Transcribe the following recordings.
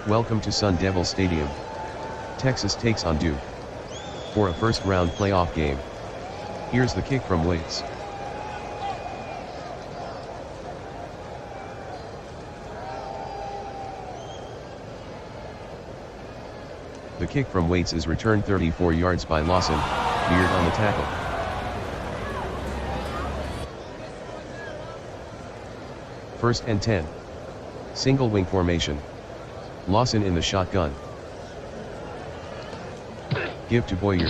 Welcome to Sun Devil Stadium. Texas takes on Duke for a first-round playoff game. Here's the kick from Waits. The kick from Waits is returned 34 yards by Lawson, Beard on the tackle. First and 10. Single wing formation. Lawson in the shotgun. Give to Boyer.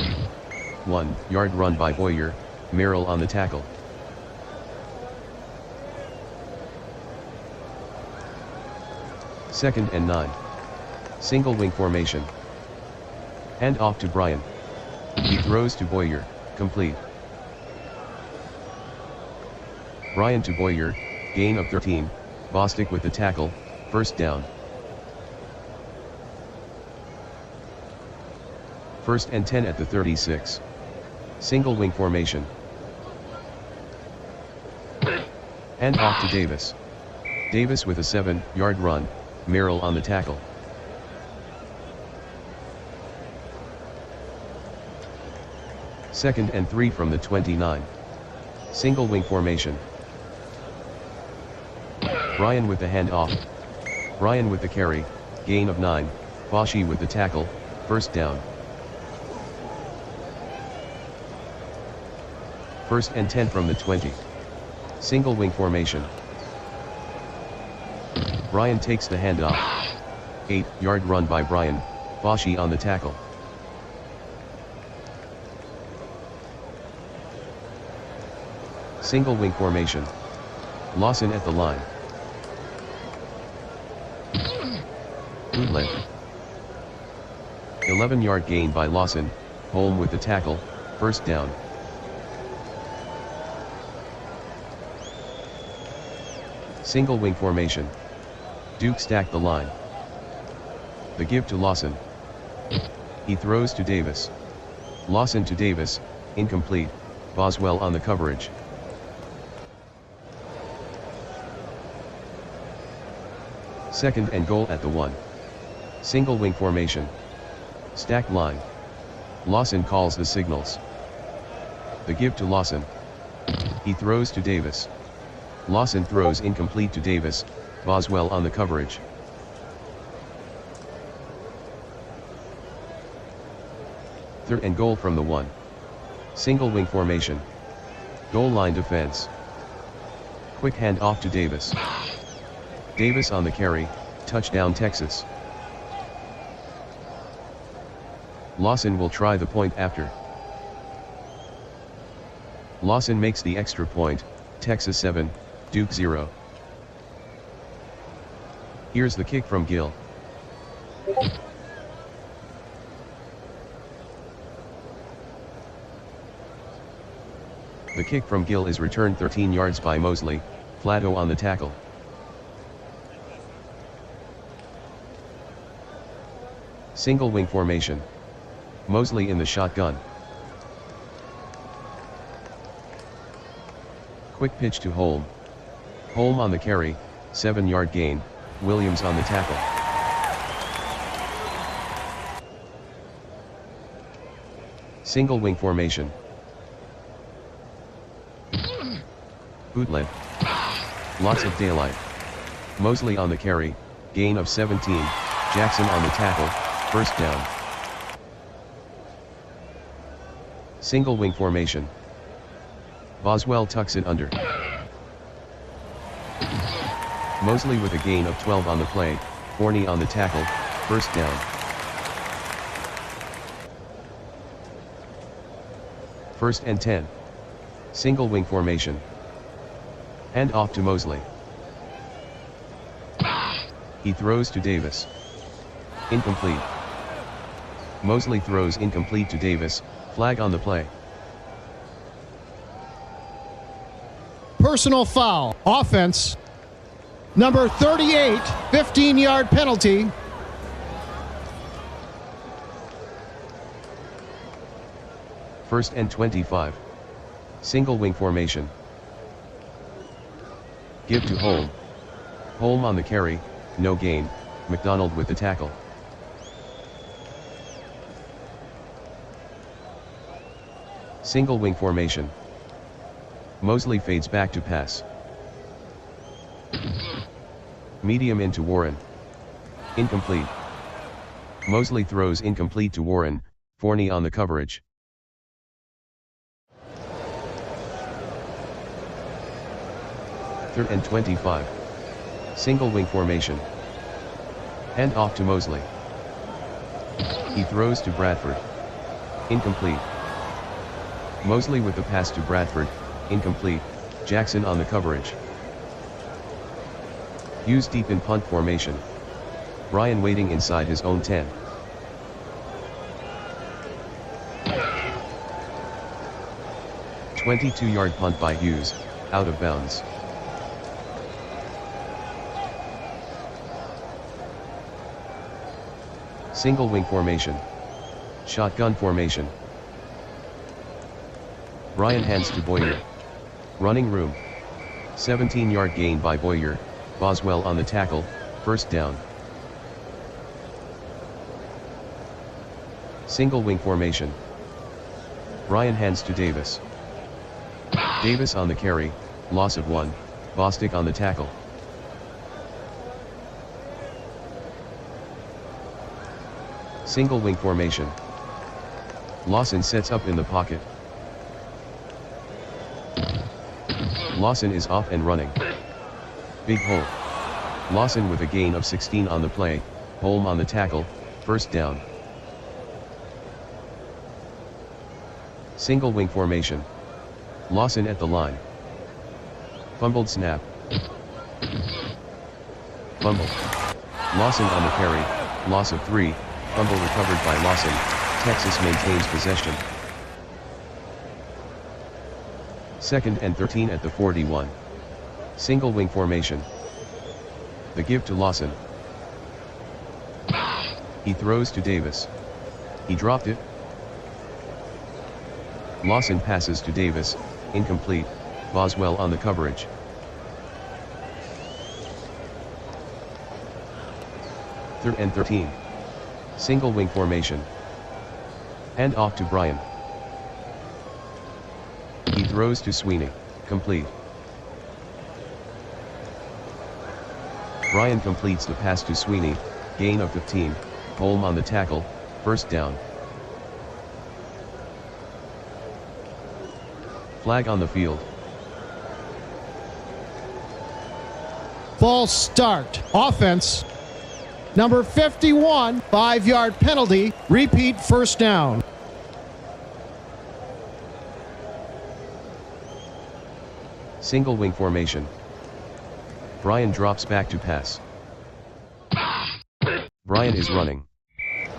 1 yard run by Boyer, Merrill on the tackle. Second and 9. Single wing formation. Hand off to Bryan. He throws to Boyer, complete. Bryan to Boyer, gain of 13, Bostic with the tackle, first down. First and 10 at the 36. Single wing formation. Hand off to Davis. Davis with a 7-yard run, Merrill on the tackle. Second and 3 from the 29. Single wing formation. Bryan with the hand off. Bryan with the carry, gain of 9, Boschi with the tackle, first down. First and 10 from the 20. Single wing formation. Bryan takes the handoff. 8-yard run by Bryan, Boschi on the tackle. Single wing formation. Lawson at the line. Bootleg. 11-yard gain by Lawson, Holm with the tackle, first down. Single wing formation. Duke stacked the line. The give to Lawson. He throws to Davis. Lawson to Davis, incomplete, Boswell on the coverage. Second and goal at the 1. Single wing formation. Stacked line. Lawson calls the signals. The give to Lawson. He throws to Davis. Lawson throws incomplete to Davis, Boswell on the coverage. Third and goal from the 1. Single wing formation. Goal line defense. Quick hand off to Davis. Davis on the carry, touchdown Texas. Lawson will try the point after. Lawson makes the extra point, Texas 7, Duke 0. Here's the kick from Gill. The kick from Gill is returned 13 yards by Mosley, Flatto on the tackle. Single wing formation. Mosley in the shotgun. Quick pitch to Holm. Holm on the carry, 7-yard gain, Williams on the tackle. Single wing formation. Bootleg. Lots of daylight. Mosley on the carry, gain of 17, Jackson on the tackle, first down. Single wing formation. Boswell tucks it under. Mosley with a gain of 12 on the play, Forney on the tackle, first down. First and 10. Single wing formation. Hand off to Mosley. He throws to Davis. Incomplete. Mosley throws incomplete to Davis, flag on the play. Personal foul, offense. Number 38, 15-yard penalty. First and 25. Single wing formation. Give to Holm. Holm on the carry, no gain, McDonald with the tackle. Single wing formation. Mosley fades back to pass. Medium into Warren. Incomplete. Mosley throws incomplete to Warren, Forney on the coverage. Third and 25. Single wing formation. Hand off to Mosley. He throws to Bradford. Incomplete. Mosley with the pass to Bradford, incomplete, Jackson on the coverage. Hughes deep in punt formation. Bryan waiting inside his own 10. "22-yard punt by Hughes, out of bounds. Single wing formation. Shotgun formation. Bryan hands to Boyer. Running room. 17-yard gain by Boyer, Boswell on the tackle, first down. Single wing formation. Bryan hands to Davis. Davis on the carry, loss of 1, Bostic on the tackle. Single wing formation. Lawson sets up in the pocket. Lawson is off and running. Big hole. Lawson with a gain of 16 on the play, Holm on the tackle, first down. Single wing formation. Lawson at the line. Fumbled snap. Fumble. Lawson on the carry, loss of 3, fumble recovered by Lawson, Texas maintains possession. Second and 13 at the 41. Single wing formation. The give to Lawson. He throws to Davis. He dropped it. Lawson passes to Davis, incomplete, Boswell on the coverage. Third and 13. Single wing formation. Hand off to Bryan. He throws to Sweeney, complete. Bryan completes the pass to Sweeney, gain of 15, Holm on the tackle, first down. Flag on the field. False start, offense. Number 51, 5-yard penalty, repeat first down. Single wing formation. Bryan drops back to pass. Bryan is running.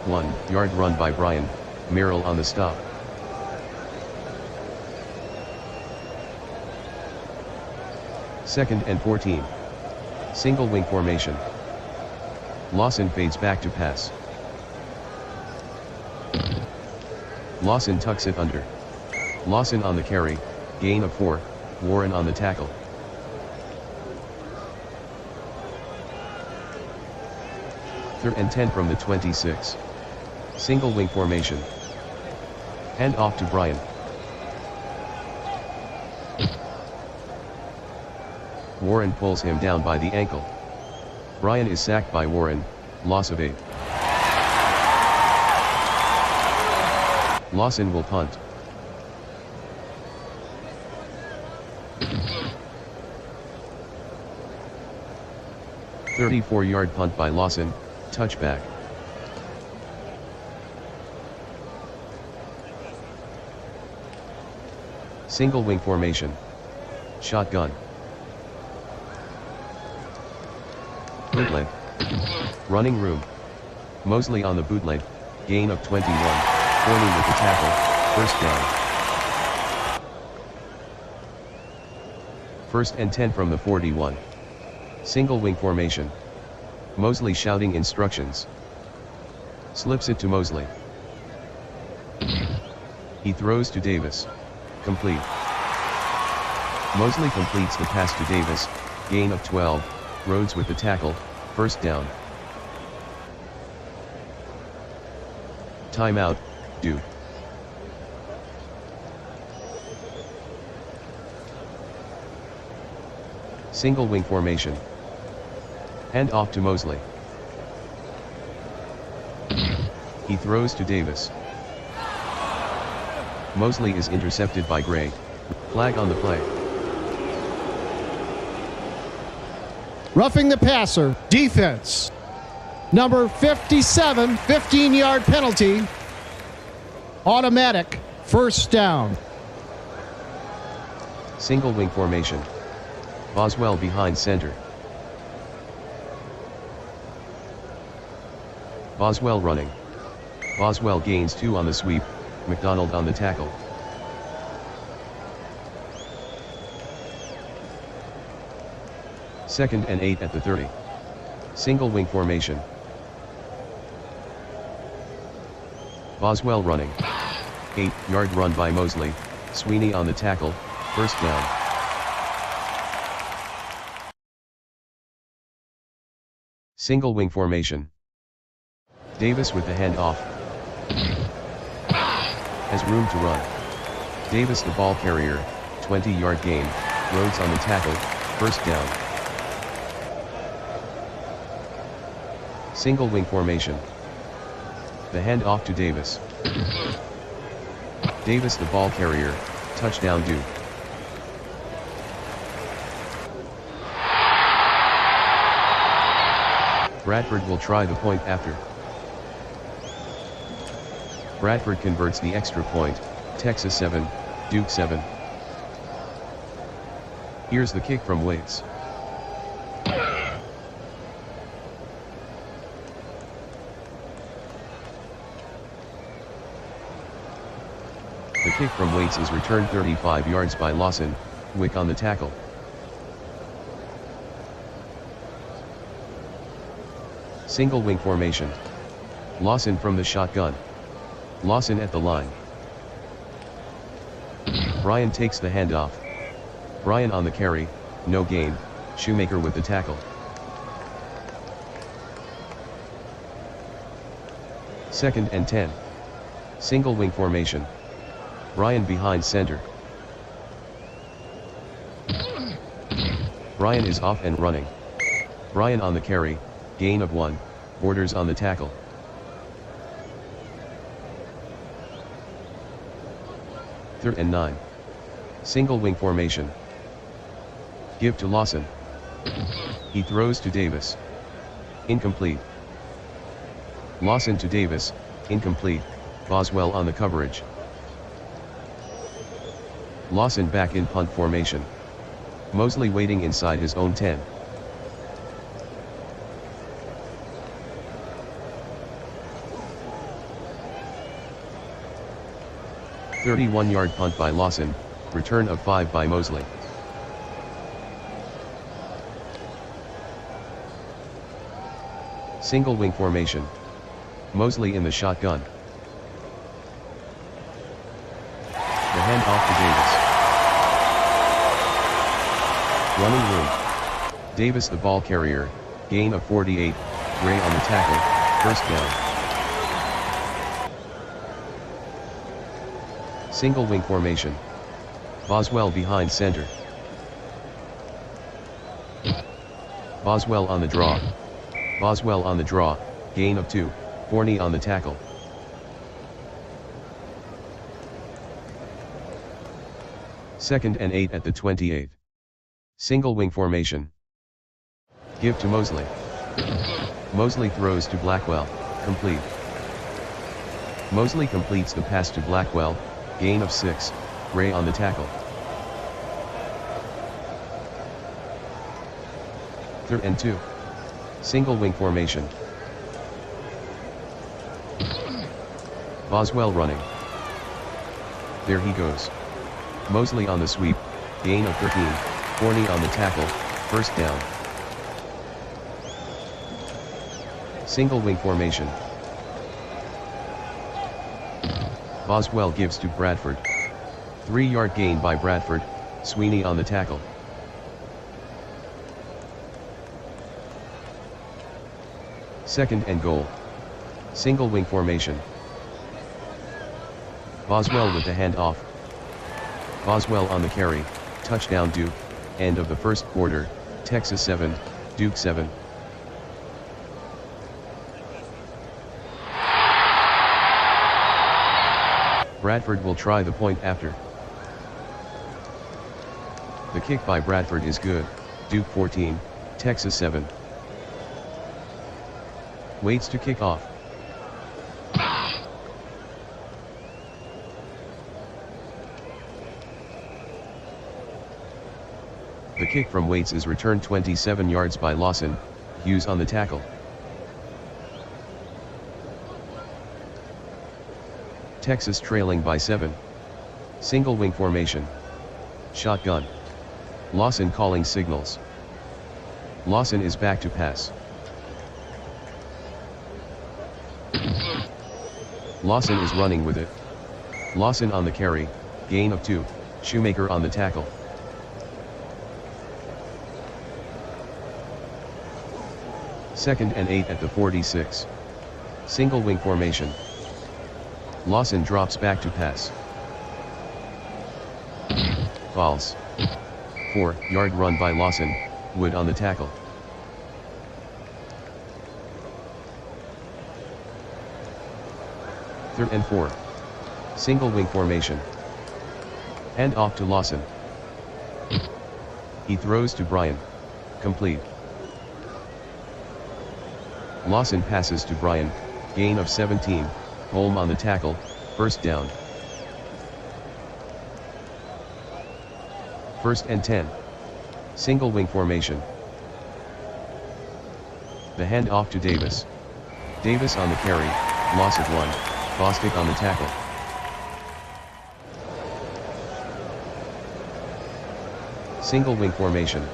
1-yard run by Bryan, Merrill on the stop. Second and 14. Single wing formation. Lawson fades back to pass. Lawson tucks it under. Lawson on the carry, gain of 4, Warren on the tackle. Third and 10 from the 26. Single wing formation. Hand off to Bryan. Warren pulls him down by the ankle. Bryan is sacked by Warren, loss of 8. Lawson will punt. A 34-yard punt by Lawson, touchback. Single wing formation. Shotgun. Bootleg. Running room. Mosley on the bootleg, gain of 21, Forney with the tackle, first down. First and 10 from the 41. Single wing formation. Mosley shouting instructions. Slips it to Mosley. He throws to Davis. Complete. Mosley completes the pass to Davis, gain of 12, Rhodes with the tackle, first down. Timeout, Duke. Single wing formation. Hand off to Mosley. He throws to Davis. Mosley is intercepted by Gray. Flag on the play. Roughing the passer, defense. Number 57, 15-yard penalty. Automatic, first down. Single wing formation. Boswell behind center. Boswell running. Boswell gains 2 on the sweep, McDonald on the tackle. Second and 8 at the 30. Single wing formation. Boswell running. 8-yard run by Mosley, Sweeney on the tackle, first down. Single wing formation. Davis with the handoff. Has room to run. Davis the ball carrier, 20-yard gain, Rhodes on the tackle, first down. Single wing formation. The handoff to Davis. Davis the ball carrier, touchdown Duke. Bradford will try the point after. Bradford converts the extra point, Texas 7, Duke 7. Here's the kick from Waits. The kick from Waits is returned 35 yards by Lawson, Wick on the tackle. Single wing formation. Lawson from the shotgun. Lawson at the line. Bryan takes the handoff. Bryan on the carry, no gain, Shoemaker with the tackle. Second and 10. Single wing formation. Bryan behind center. Bryan is off and running. Bryan on the carry, gain of 1, Borders on the tackle. Third and 9. Single wing formation. Give to Lawson. He throws to Davis. Incomplete. Lawson to Davis, incomplete, Boswell on the coverage. Lawson back in punt formation. Mosley waiting inside his own 10. "31-yard punt by Lawson, return of 5 by Mosley. Single wing formation. Mosley in the shotgun. The hand off to Davis. Running room. Davis the ball carrier, gain of 48, Gray on the tackle, first down. Single wing formation. Boswell behind center. Boswell on the draw. Boswell on the draw, gain of 2, Forney on the tackle. Second and 8 at the 28. Single wing formation. Give to Mosley. Mosley throws to Blackwell, complete. Mosley completes the pass to Blackwell, gain of 6, Gray on the tackle. Third and 2. Single wing formation. Boswell running. There he goes. Mosley on the sweep, gain of 13, Forney on the tackle, first down. Single wing formation. Boswell gives to Bradford. 3-yard gain by Bradford, Sweeney on the tackle. Second and goal. Single wing formation. Boswell with the handoff. Boswell on the carry, touchdown Duke, end of the first quarter, Texas 7, Duke 7. Bradford will try the point after. The kick by Bradford is good, Duke 14, Texas 7. Waits to kick off. The kick from Waits is returned 27 yards by Lawson, Hughes on the tackle. Texas trailing by 7. Single wing formation. Shotgun. Lawson calling signals. Lawson is back to pass. Lawson is running with it. Lawson on the carry, gain of 2, Shoemaker on the tackle. Second and 8 at the 46. Single wing formation. Lawson drops back to pass. False. 4-yard run by Lawson, Wood on the tackle. Third and 4. Single wing formation. Hand off to Lawson. He throws to Bryan. Complete. Lawson passes to Bryan, gain of 17, Holm on the tackle, first down. First and 10. Single wing formation. The hand off to Davis. Davis on the carry, loss of 1, Bostic on the tackle. Single wing formation.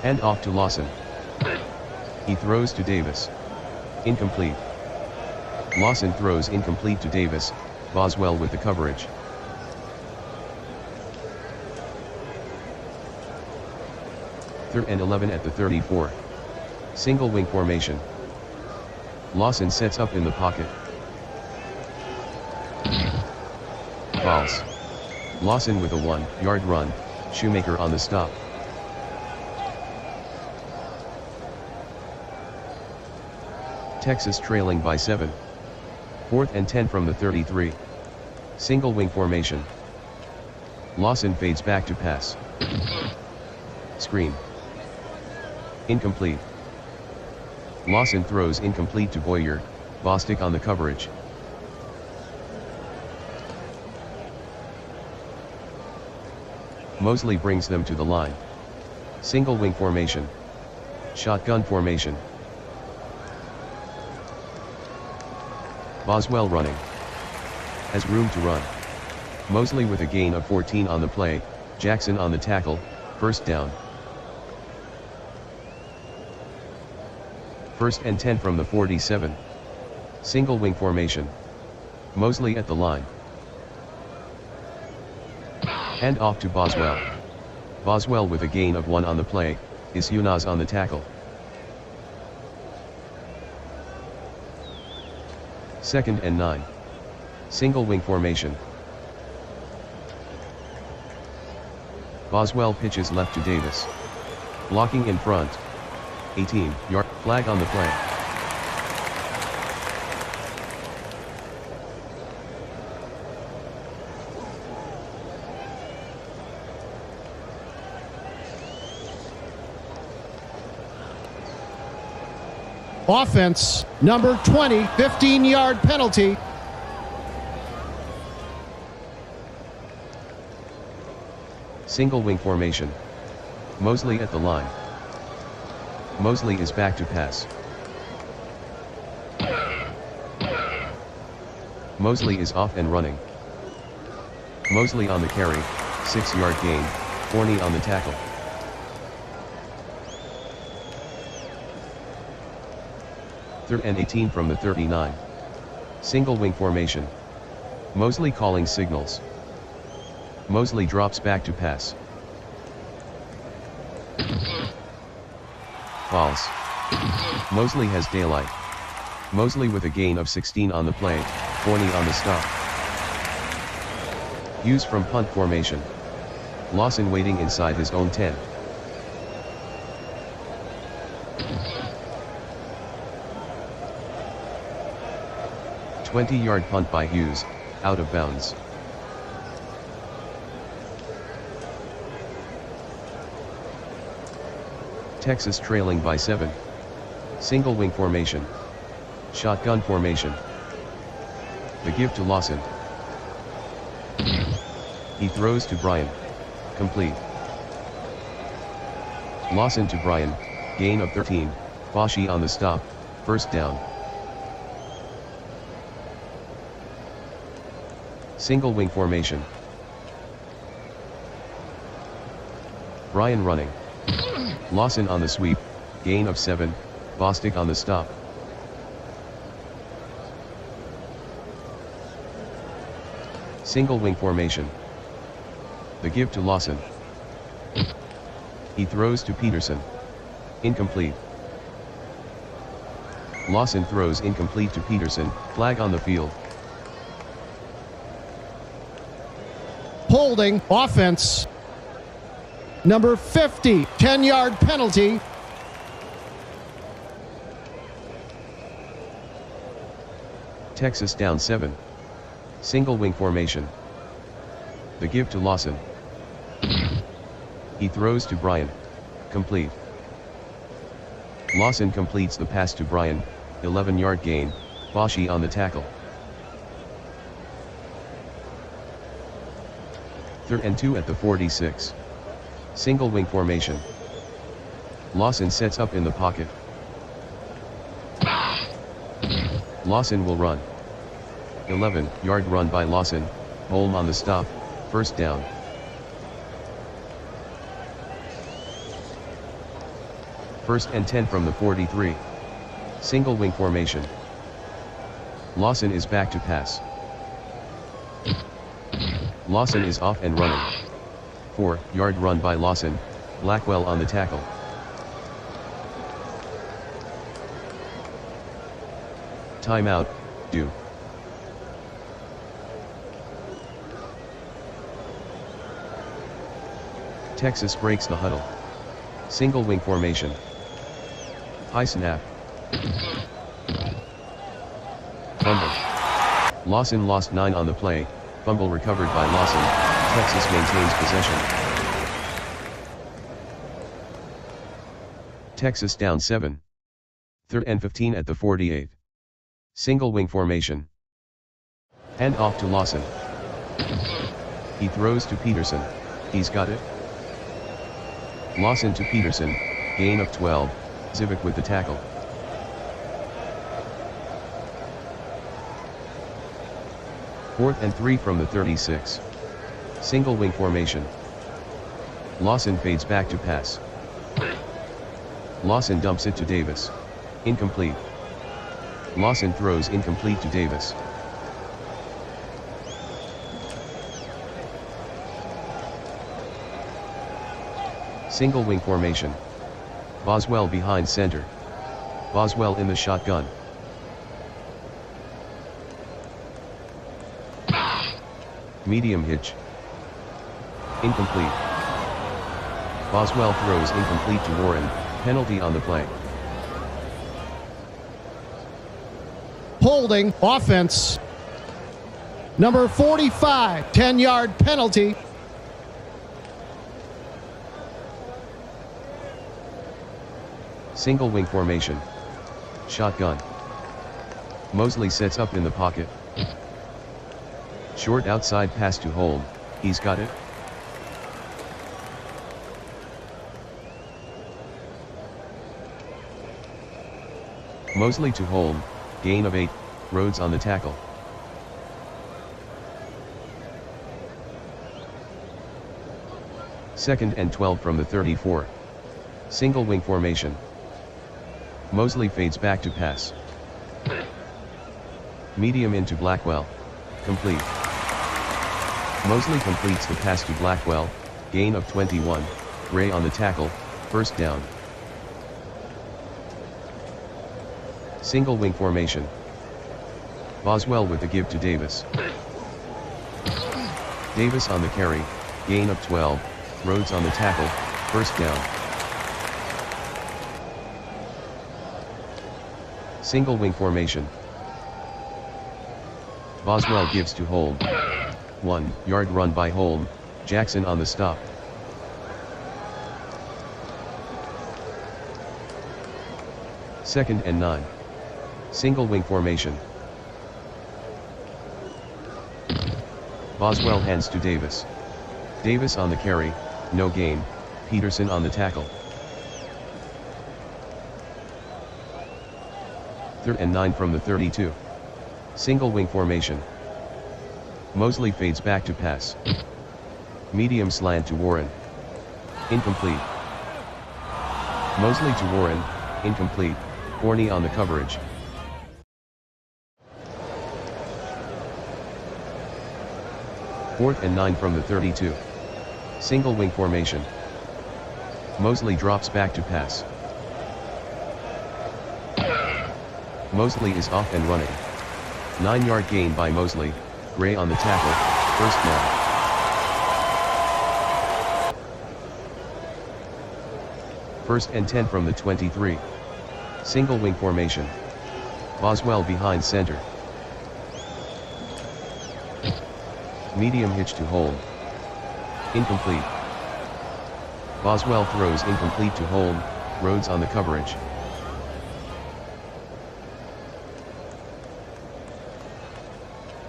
Hand off to Lawson. He throws to Davis. Incomplete. Lawson throws incomplete to Davis, Boswell with the coverage. Third and 11 at the 34. Single wing formation. Lawson sets up in the pocket. False. Lawson with a 1-yard run, Shoemaker on the stop. Texas trailing by 7. Fourth and 10 from the 33. Single wing formation. Lawson fades back to pass. Screen. Incomplete. Lawson throws incomplete to Boyer, Bostic on the coverage. Mosley brings them to the line. Single wing formation. Shotgun formation. Boswell running. Has room to run. Mosley with a gain of 14 on the play, Jackson on the tackle, first down. First and 10 from the 47. Single wing formation. Mosley at the line. Hand off to Boswell. Boswell with a gain of 1 on the play, Isunaz on the tackle. Second and 9. Single wing formation. Boswell pitches left to Davis. Blocking in front. 18-yard flag on the play. Offense, number 20, 15-yard penalty. Single wing formation. Mosley at the line. Mosley is back to pass. Mosley is off and running. Mosley on the carry, 6-yard gain, Forney on the tackle. Third and 18 from the 39. Single wing formation. Mosley calling signals. Mosley drops back to pass. False. Mosley has daylight. Mosley with a gain of 16 on the play, Forney on the stop. Use from punt formation. Lawson waiting inside his own 10. "20-yard punt by Hughes, out of bounds. Texas trailing by 7. Single wing formation. Shotgun formation. The give to Lawson. He throws to Bryan. Complete. Lawson to Bryan, gain of 13, Boschi on the stop, first down. Single wing formation. Bryan running. Lawson on the sweep, gain of 7, Bostic on the stop. Single wing formation. The give to Lawson. He throws to Peterson. Incomplete. Lawson throws incomplete to Peterson, flag on the field. Holding offense. Number 50, 10-yard penalty. Texas down 7. Single wing formation. The give to Lawson. He throws to Bryan. Complete. Lawson completes the pass to Bryan, 11-yard gain, Boschi on the tackle. Third and 2 at the 46. Single wing formation. Lawson sets up in the pocket. Lawson will run. 11-yard run by Lawson, Holm on the stop, first down. First and 10 from the 43. Single wing formation. Lawson is back to pass. Lawson is off and running. 4-yard run by Lawson, Blackwell on the tackle. Timeout, due. Texas breaks the huddle. Single wing formation. High snap. Fumble. Lawson lost 9 on the play, fumble recovered by Lawson, Texas maintains possession. Texas down 7. Third and 15 at the 48. Single wing formation. Hand off to Lawson. He throws to Peterson, he's got it. Lawson to Peterson, gain of 12, Zivik with the tackle. Fourth and 3 from the 36. Single wing formation. Lawson fades back to pass. Lawson dumps it to Davis. Incomplete. Lawson throws incomplete to Davis. Single wing formation. Boswell behind center. Boswell in the shotgun. Medium hitch. Incomplete. Boswell throws incomplete to Warren, penalty on the play. Holding offense. Number 45, 10-yard penalty. Single wing formation. Shotgun. Mosley sets up in the pocket. Short outside pass to Holm, he's got it. Mosley to Holm, gain of 8, Rhodes on the tackle. 2nd and 12 from the 34. Single wing formation. Mosley fades back to pass. Medium into Blackwell. Complete. Mosley completes the pass to Blackwell, gain of 21, Gray on the tackle, first down. Single wing formation. Boswell with the give to Davis. Davis on the carry, gain of 12, Rhodes on the tackle, first down. Single wing formation. Boswell gives to Holm. 1 yard run by Holm, Jackson on the stop. Second and 9. Single wing formation. Boswell hands to Davis. Davis on the carry, no gain, Peterson on the tackle. 3rd and 9 from the 32. Single wing formation. Mosley fades back to pass. Medium slant to Warren. Incomplete. Mosley to Warren, incomplete, Forney on the coverage. Fourth and 9 from the 32. Single wing formation. Mosley drops back to pass. Mosley is off and running. 9-yard gain by Mosley, Gray on the tackle, first down. First and 10 from the 23. Single wing formation. Boswell behind center. Medium hitch to Holm. Incomplete. Boswell throws incomplete to Holm, Rhodes on the coverage.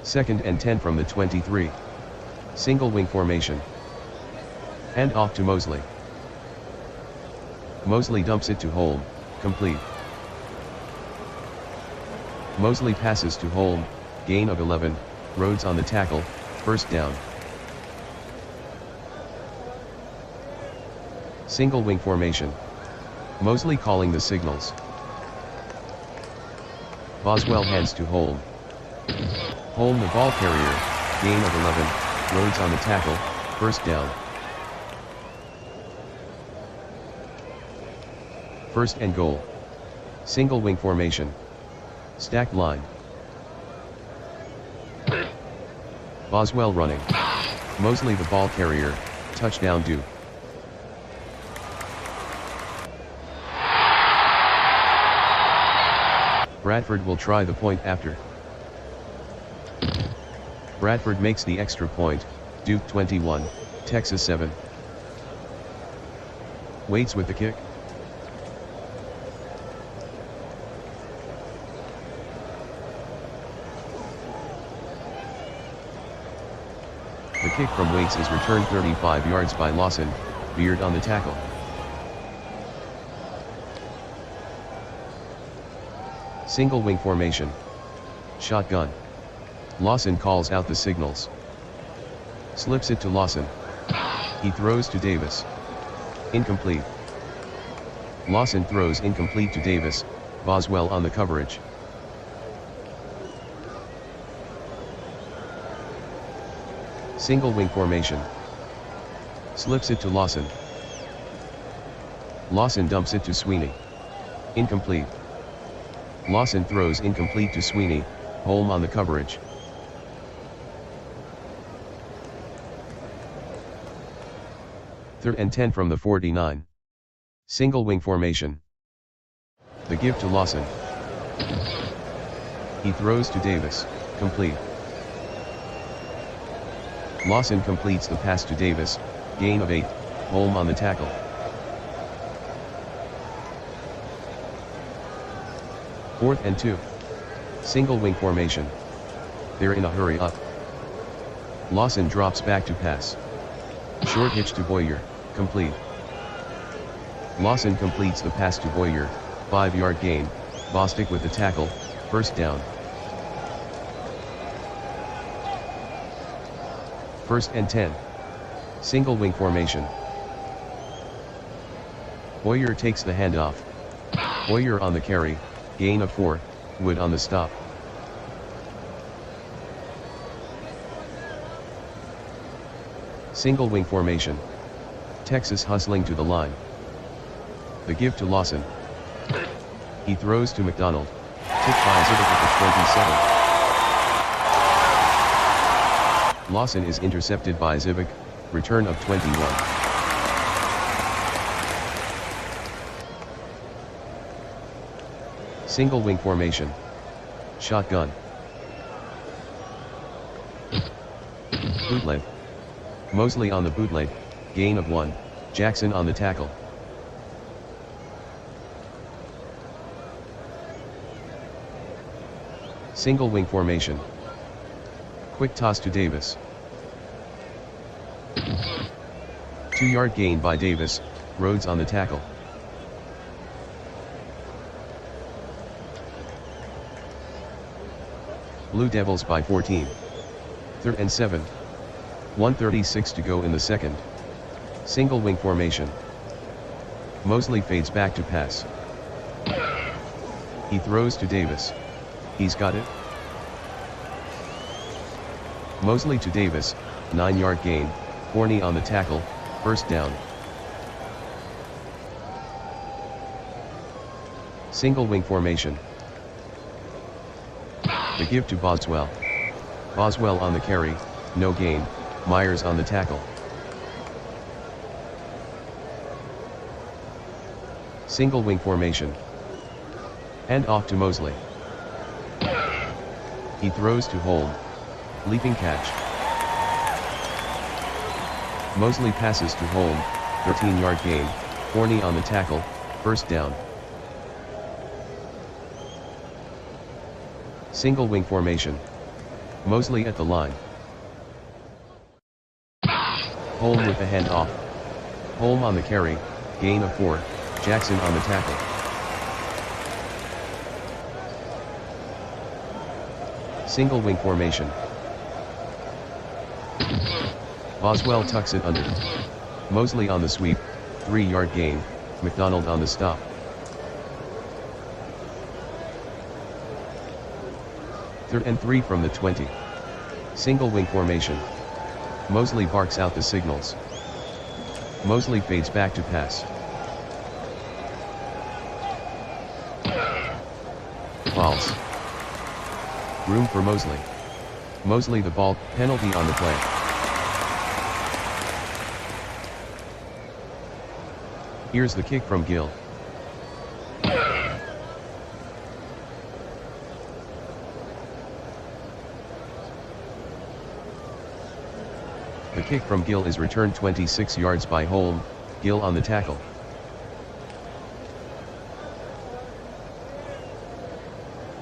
Second and 10 from the 23. Single wing formation. Hand off to Mosley. Mosley dumps it to Holm, complete. Mosley passes to Holm, gain of 11, Rhodes on the tackle, first down. Single wing formation. Mosley calling the signals. Boswell hands to Holm. Holm the ball carrier, gain of 11, Rhodes on the tackle, first down. First and goal. Single wing formation. Stacked line. Boswell running. Mosley the ball carrier, touchdown Duke. Bradford will try the point after. Bradford makes the extra point, Duke 21, Texas 7. Waits with the kick. The kick from Waits is returned 35 yards by Lawson, Beard on the tackle. Single wing formation. Shotgun. Lawson calls out the signals. Slips it to Lawson. He throws to Davis. Incomplete. Lawson throws incomplete to Davis, Boswell on the coverage. Single wing formation. Slips it to Lawson. Lawson dumps it to Sweeney. Incomplete. Lawson throws incomplete to Sweeney, Holm on the coverage. Third and 10 from the 49. Single wing formation. The give to Lawson. He throws to Davis, complete. Lawson completes the pass to Davis, gain of 8, Holm on the tackle. Fourth and 2. Single wing formation. They're in a hurry up. Lawson drops back to pass. Short hitch to Boyer, complete. Lawson completes the pass to Boyer, 5-yard gain, Bostic with the tackle, first down. First and 10. Single wing formation. Boyer takes the handoff. Boyer on the carry, gain of 4, Wood on the stop. Single wing formation. Texas hustling to the line. The give to Lawson. He throws to McDonald. Tipped by Zivik at the 27. Lawson is intercepted by Zivik, return of 21. Single wing formation. Shotgun. Bootleg. Mosley on the bootleg, gain of 1, Jackson on the tackle. Single wing formation. Quick toss to Davis. 2-yard gain by Davis, Rhodes on the tackle. Blue Devils by 14. 3rd and 7. 1:36 to go in the second. Single wing formation. Mosley fades back to pass. He throws to Davis. He's got it. Mosley to Davis, 9-yard gain, Forney on the tackle, first down. Single wing formation. The give to Boswell. Boswell on the carry, no gain, Myers on the tackle. Single wing formation. Hand off to Mosley. He throws to Holm. Leaping catch. Mosley passes to Holm, 13-yard gain, Forney on the tackle, first down. Single wing formation. Mosley at the line. Holm with the handoff. Holm on the carry, gain of 4, Jackson on the tackle. Single wing formation. Boswell tucks it under. Mosley on the sweep, 3-yard gain, McDonald on the stop. Third and 3 from the 20. Single wing formation. Mosley barks out the signals. Mosley fades back to pass. False. Room for Mosley. Mosley the ball, penalty on the play. Here's the kick from Gill. The kick from Gill is returned 26 yards by Holm, Gill on the tackle.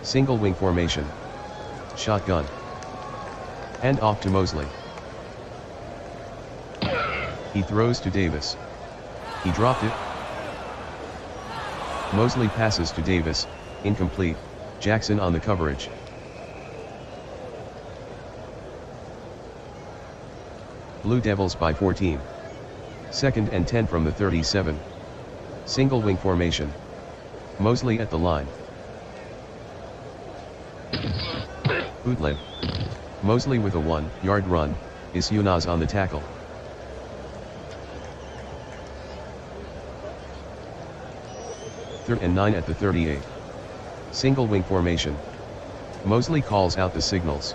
Single wing formation. Shotgun. Hand off to Mosley. He throws to Davis. He dropped it. Mosley passes to Davis, incomplete, Jackson on the coverage. Blue Devils by 14. 2nd and 10 from the 37. Single wing formation. Mosley at the line. Bootleg. Mosley with a 1-yard run, Isyunaz on the tackle. Third and 9 at the 38. Single wing formation. Mosley calls out the signals.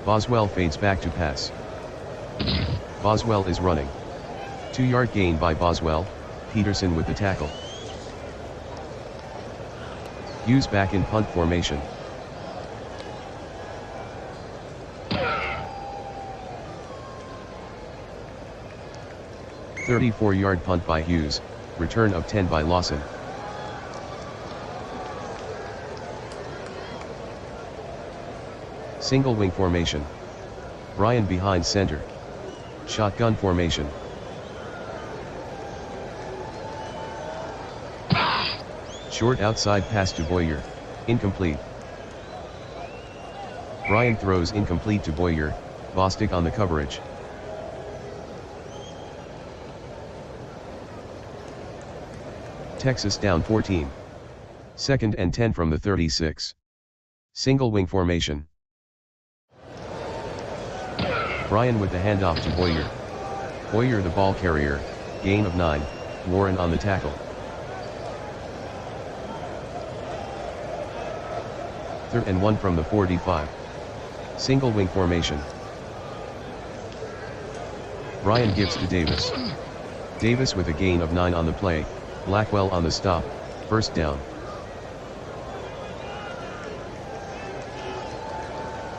Boswell fades back to pass. Boswell is running. 2-yard gain by Boswell, Peterson with the tackle. Hughes back in punt formation. A 34-yard punt by Hughes, return of 10 by Lawson. Single wing formation. Bryan behind center. Shotgun formation. Short outside pass to Boyer, incomplete. Bryan throws incomplete to Boyer, Bostic on the coverage. Texas down 14. Second and 10 from the 36. Single wing formation. Bryan with the handoff to Boyer. Boyer the ball carrier, gain of 9, Warren on the tackle. Third and 1 from the 45. Single wing formation. Bryan gives to Davis. Davis with a gain of 9 on the play, Blackwell on the stop, first down.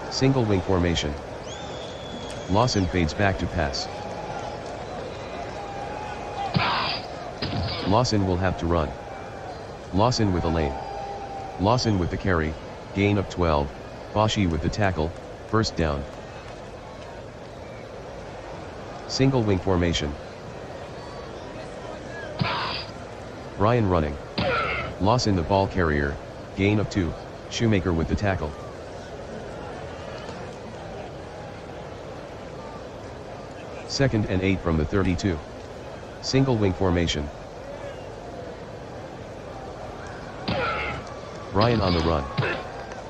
Single wing formation. Lawson fades back to pass. Lawson will have to run. Lawson with a lane. Lawson with the carry, gain of 12, Boschi with the tackle, first down. Single wing formation. Bryan running. Lawson the ball carrier, gain of 2, Shoemaker with the tackle. Second and 8 from the 32. Single wing formation. Bryan on the run.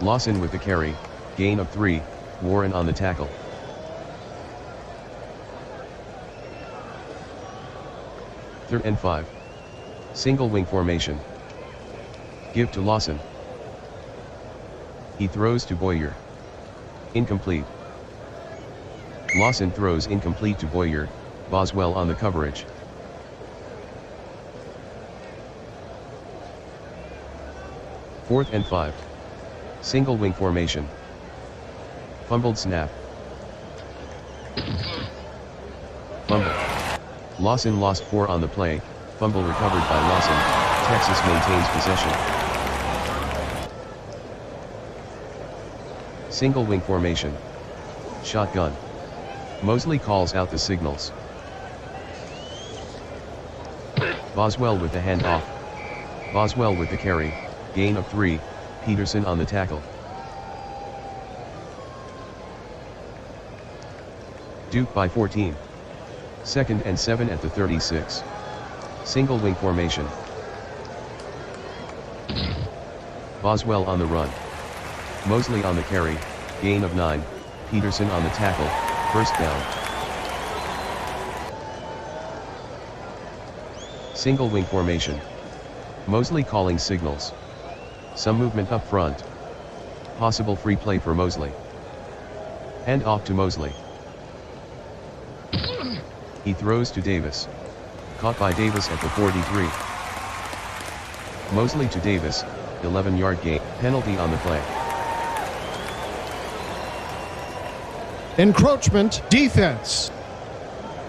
Lawson with the carry, gain of 3, Warren on the tackle. Third and 5. Single wing formation. Give to Lawson. He throws to Boyer. Incomplete. Lawson throws incomplete to Boyer, Boswell on the coverage. Fourth and 5. Single wing formation. Fumbled snap. Fumble. Lawson lost 4 on the play, fumble recovered by Lawson, Texas maintains possession. Single wing formation. Shotgun. Mosley calls out the signals. Boswell with the handoff. Boswell with the carry, gain of 3, Peterson on the tackle. Duke by 14. Second and 7 at the 36. Single wing formation. Boswell on the run. Mosley on the carry, gain of 9, Peterson on the tackle, first down. Single wing formation. Mosley calling signals. Some movement up front. Possible free play for Mosley. Hand off to Mosley. He throws to Davis. Caught by Davis at the 43. Mosley to Davis, 11-yard gain, penalty on the play. Encroachment defense.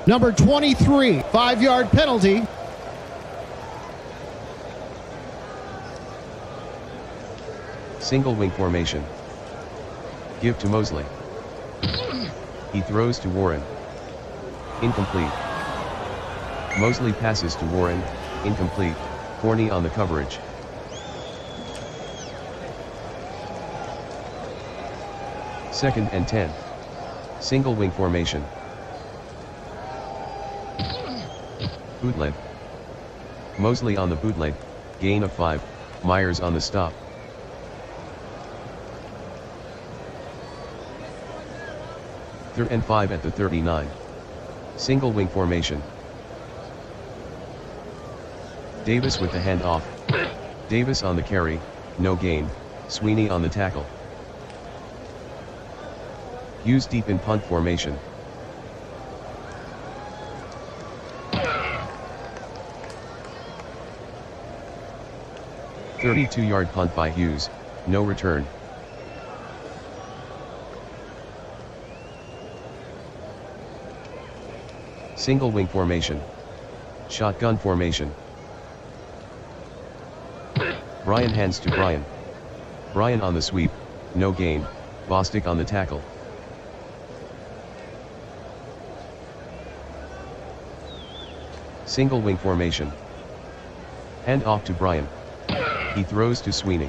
Number 23, 5-yard penalty. Single wing formation. Give to Mosley. He throws to Warren. Incomplete. Mosley passes to Warren, incomplete, Forney on the coverage. Second and 10. Single wing formation. Bootleg. Mosley on the bootleg, gain of 5, Myers on the stop. Third and 5 at the 39. Single wing formation. Davis with the handoff. Davis on the carry, no gain, Sweeney on the tackle. Use deep in punt formation. "32-yard punt by Hughes, no return. Single wing formation. Shotgun formation. Bryan hands to Bryan. Bryan on the sweep, no gain, Bostic on the tackle. Single wing formation. Hand off to Bryan. He throws to Sweeney.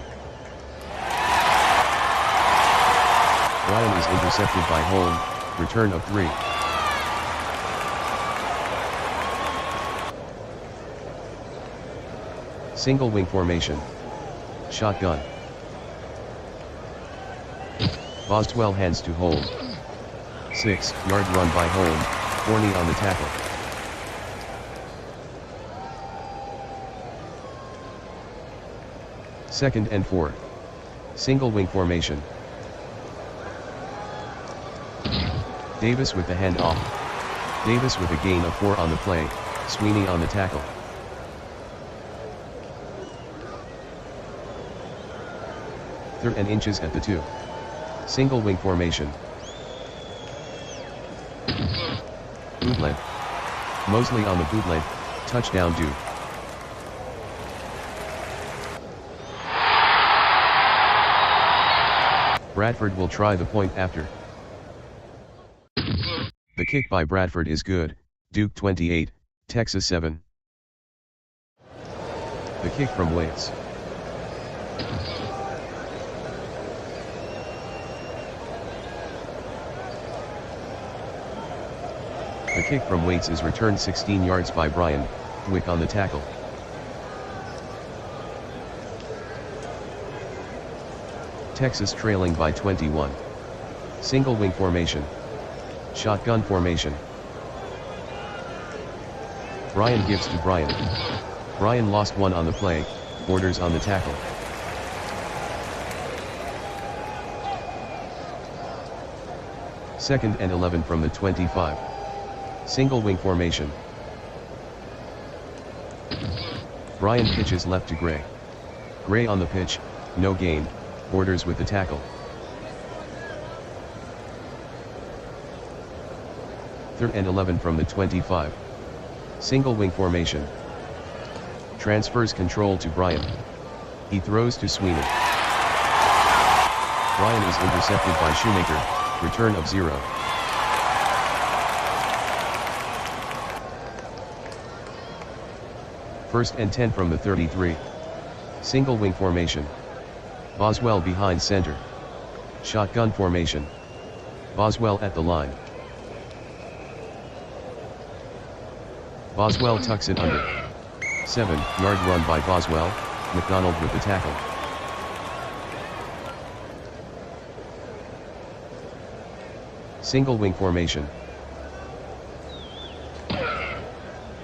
Bryan is intercepted by Holm, return of 3. Single wing formation. Shotgun. Boswell hands to Holm. 6-yard run by Holm, Forney on the tackle. Second and 4. Single wing formation. Davis with the handoff. Davis with a gain of 4 on the play, Sweeney on the tackle. Third and inches at the 2. Single wing formation. Bootleg. Mosley on the bootleg, touchdown Duke. Bradford will try the point after. The kick by Bradford is good, Duke 28, Texas 7. The kick from Waits. The kick from Waits is returned 16 yards by Brian Wick on the tackle. Texas trailing by 21. Single wing formation. Shotgun formation. Brian gives to Brian. Brian lost 1 on the play, Borders on the tackle. Second and 11 from the 25. Single wing formation. Brian pitches left to Gray. Gray on the pitch, no gain, Borders with the tackle. Third and 11 from the 25. Single wing formation. Transfers control to Brian. He throws to Sweeney. Brian is intercepted by Shoemaker, return of 0. First and 10 from the 33. Single wing formation. Boswell behind center. Shotgun formation. Boswell at the line. Boswell tucks it under. 7-yard run by Boswell, McDonald with the tackle. Single wing formation.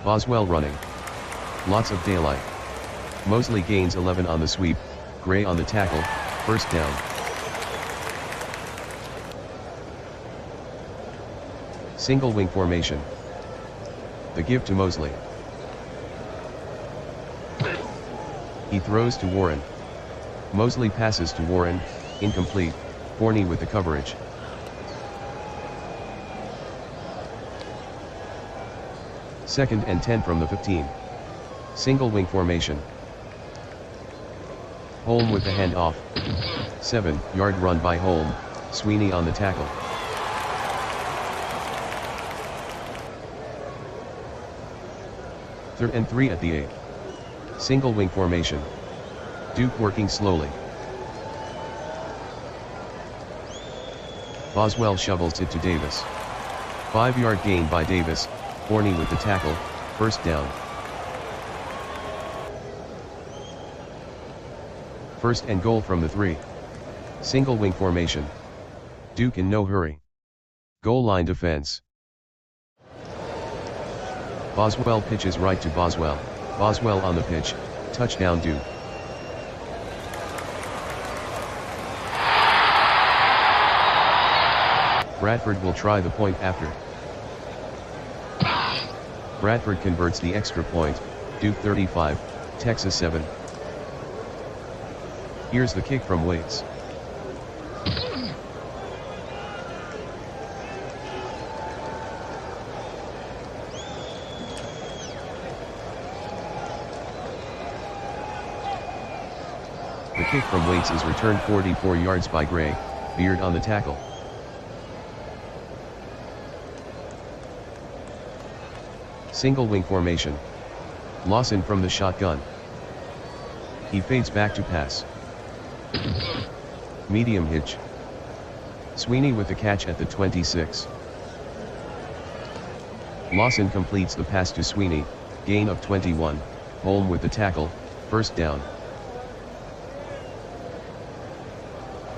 Boswell running. Lots of daylight. Mosley gains 11 on the sweep, Gray on the tackle, first down. Single wing formation. The give to Mosley. He throws to Warren. Mosley passes to Warren, incomplete, Forney with the coverage. Second and 10 from the 15. Single wing formation. Holm with the handoff. 7-yard run by Holm, Sweeney on the tackle. Third and 3 at the 8. Single wing formation. Duke working slowly. Boswell shovels it to Davis. 5-yard gain by Davis, Forney with the tackle, first down. First and goal from the 3. Single wing formation. Duke in no hurry. Goal line defense. Boswell pitches right to Boswell. Boswell on the pitch, touchdown Duke. Bradford will try the point after. Bradford converts the extra point, Duke 35, Texas 7. Here's the kick from Waits. The kick from Waits is returned 44 yards by Gray, Beard on the tackle. Single wing formation. Lawson from the shotgun. He fades back to pass. Medium hitch. Sweeney with the catch at the 26. Lawson completes the pass to Sweeney, gain of 21, Holm with the tackle, first down.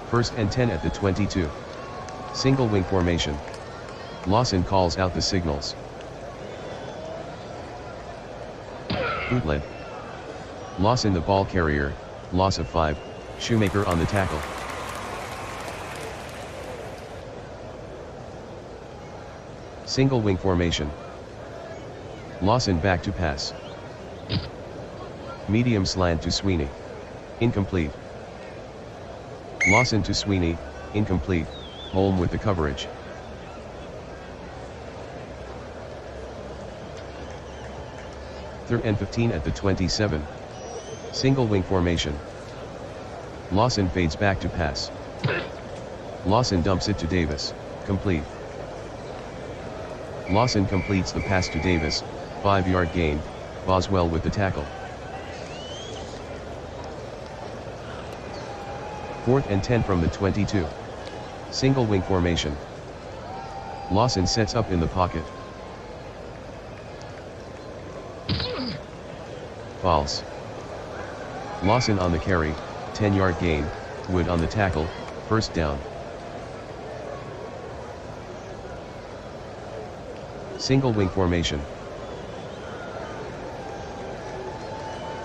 First and 10 at the 22. Single wing formation. Lawson calls out the signals. Bootleg. Lawson the ball carrier, loss of 5, Shoemaker on the tackle. Single wing formation. Lawson back to pass. Medium slant to Sweeney. Incomplete. Lawson to Sweeney, incomplete, Holm with the coverage. Third and 15 at the 27. Single wing formation. Lawson fades back to pass. Lawson dumps it to Davis, complete. Lawson completes the pass to Davis, 5-yard gain, Boswell with the tackle. Fourth and 10 from the 22. Single wing formation. Lawson sets up in the pocket. False. Lawson on the carry, 10-yard gain, Wood on the tackle, first down. Single wing formation.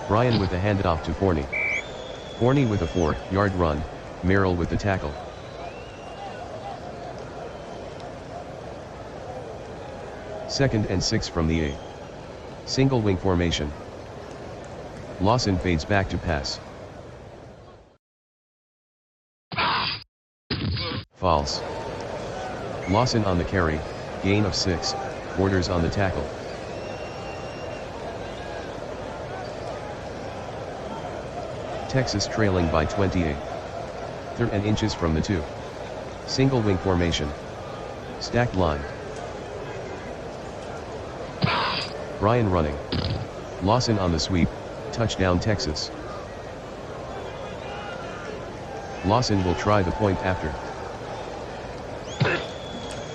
Bryan with the handoff to Forney. Forney with a 4-yard run, Merrill with the tackle. Second and 6 from the 8. Single wing formation. Lawson fades back to pass. False. Lawson on the carry, gain of 6, Borders on the tackle. Texas trailing by 28. Third and inches from the 2. Single wing formation. Stacked line. Bryan running. Lawson on the sweep, touchdown Texas. Lawson will try the point after.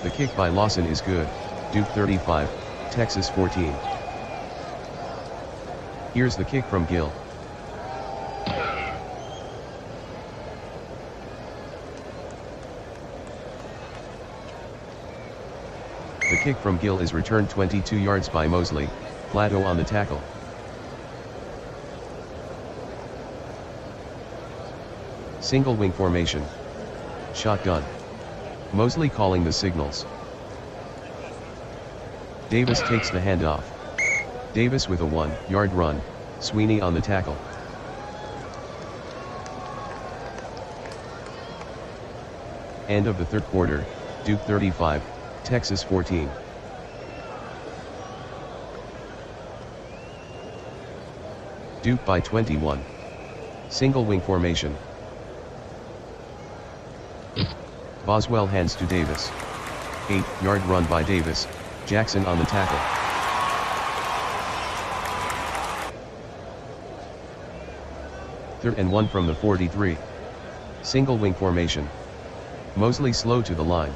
The kick by Lawson is good, Duke 35, Texas 14. Here's the kick from Gill. The kick from Gill is returned 22 yards by Mosley, Plateau on the tackle. Single wing formation. Shotgun. Mosley calling the signals. Davis takes the handoff. Davis with a 1-yard run, Sweeney on the tackle. End of the third quarter, Duke 35, Texas 14. Duke by 21. Single wing formation. Boswell hands to Davis. 8-yard run by Davis, Jackson on the tackle. Third and 1 from the 43. Single wing formation. Mosley slow to the line.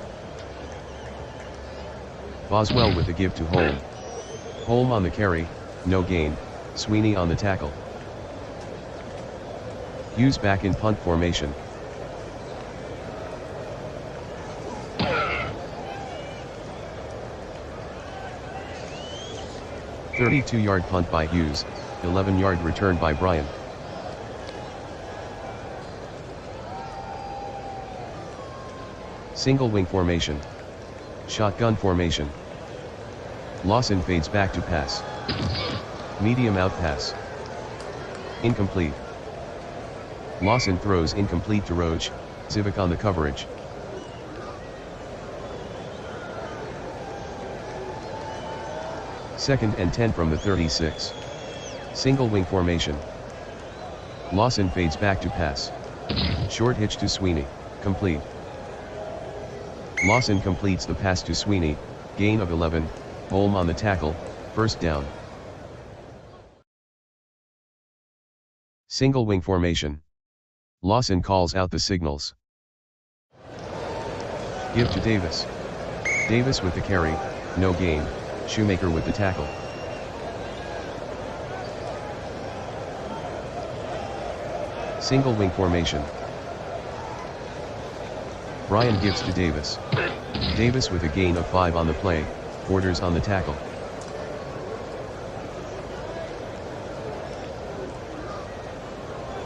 Boswell with the give to Holm. Holm on the carry, no gain, Sweeney on the tackle. Hughes back in punt formation. .32-yard punt by Hughes, 11-yard return by Bryan. Single wing formation. Shotgun formation. Lawson fades back to pass. Medium out pass. Incomplete. Lawson throws incomplete to Roach, Zivik on the coverage. Second and 10 from the 36. Single wing formation. Lawson fades back to pass. Short hitch to Sweeney, complete. Lawson completes the pass to Sweeney, gain of 11, Holm on the tackle, first down. Single wing formation. Lawson calls out the signals. Give to Davis. Davis with the carry, no gain, Shoemaker with the tackle. Single wing formation. Brian gives to Davis. Davis with a gain of 5 on the play, Borders on the tackle.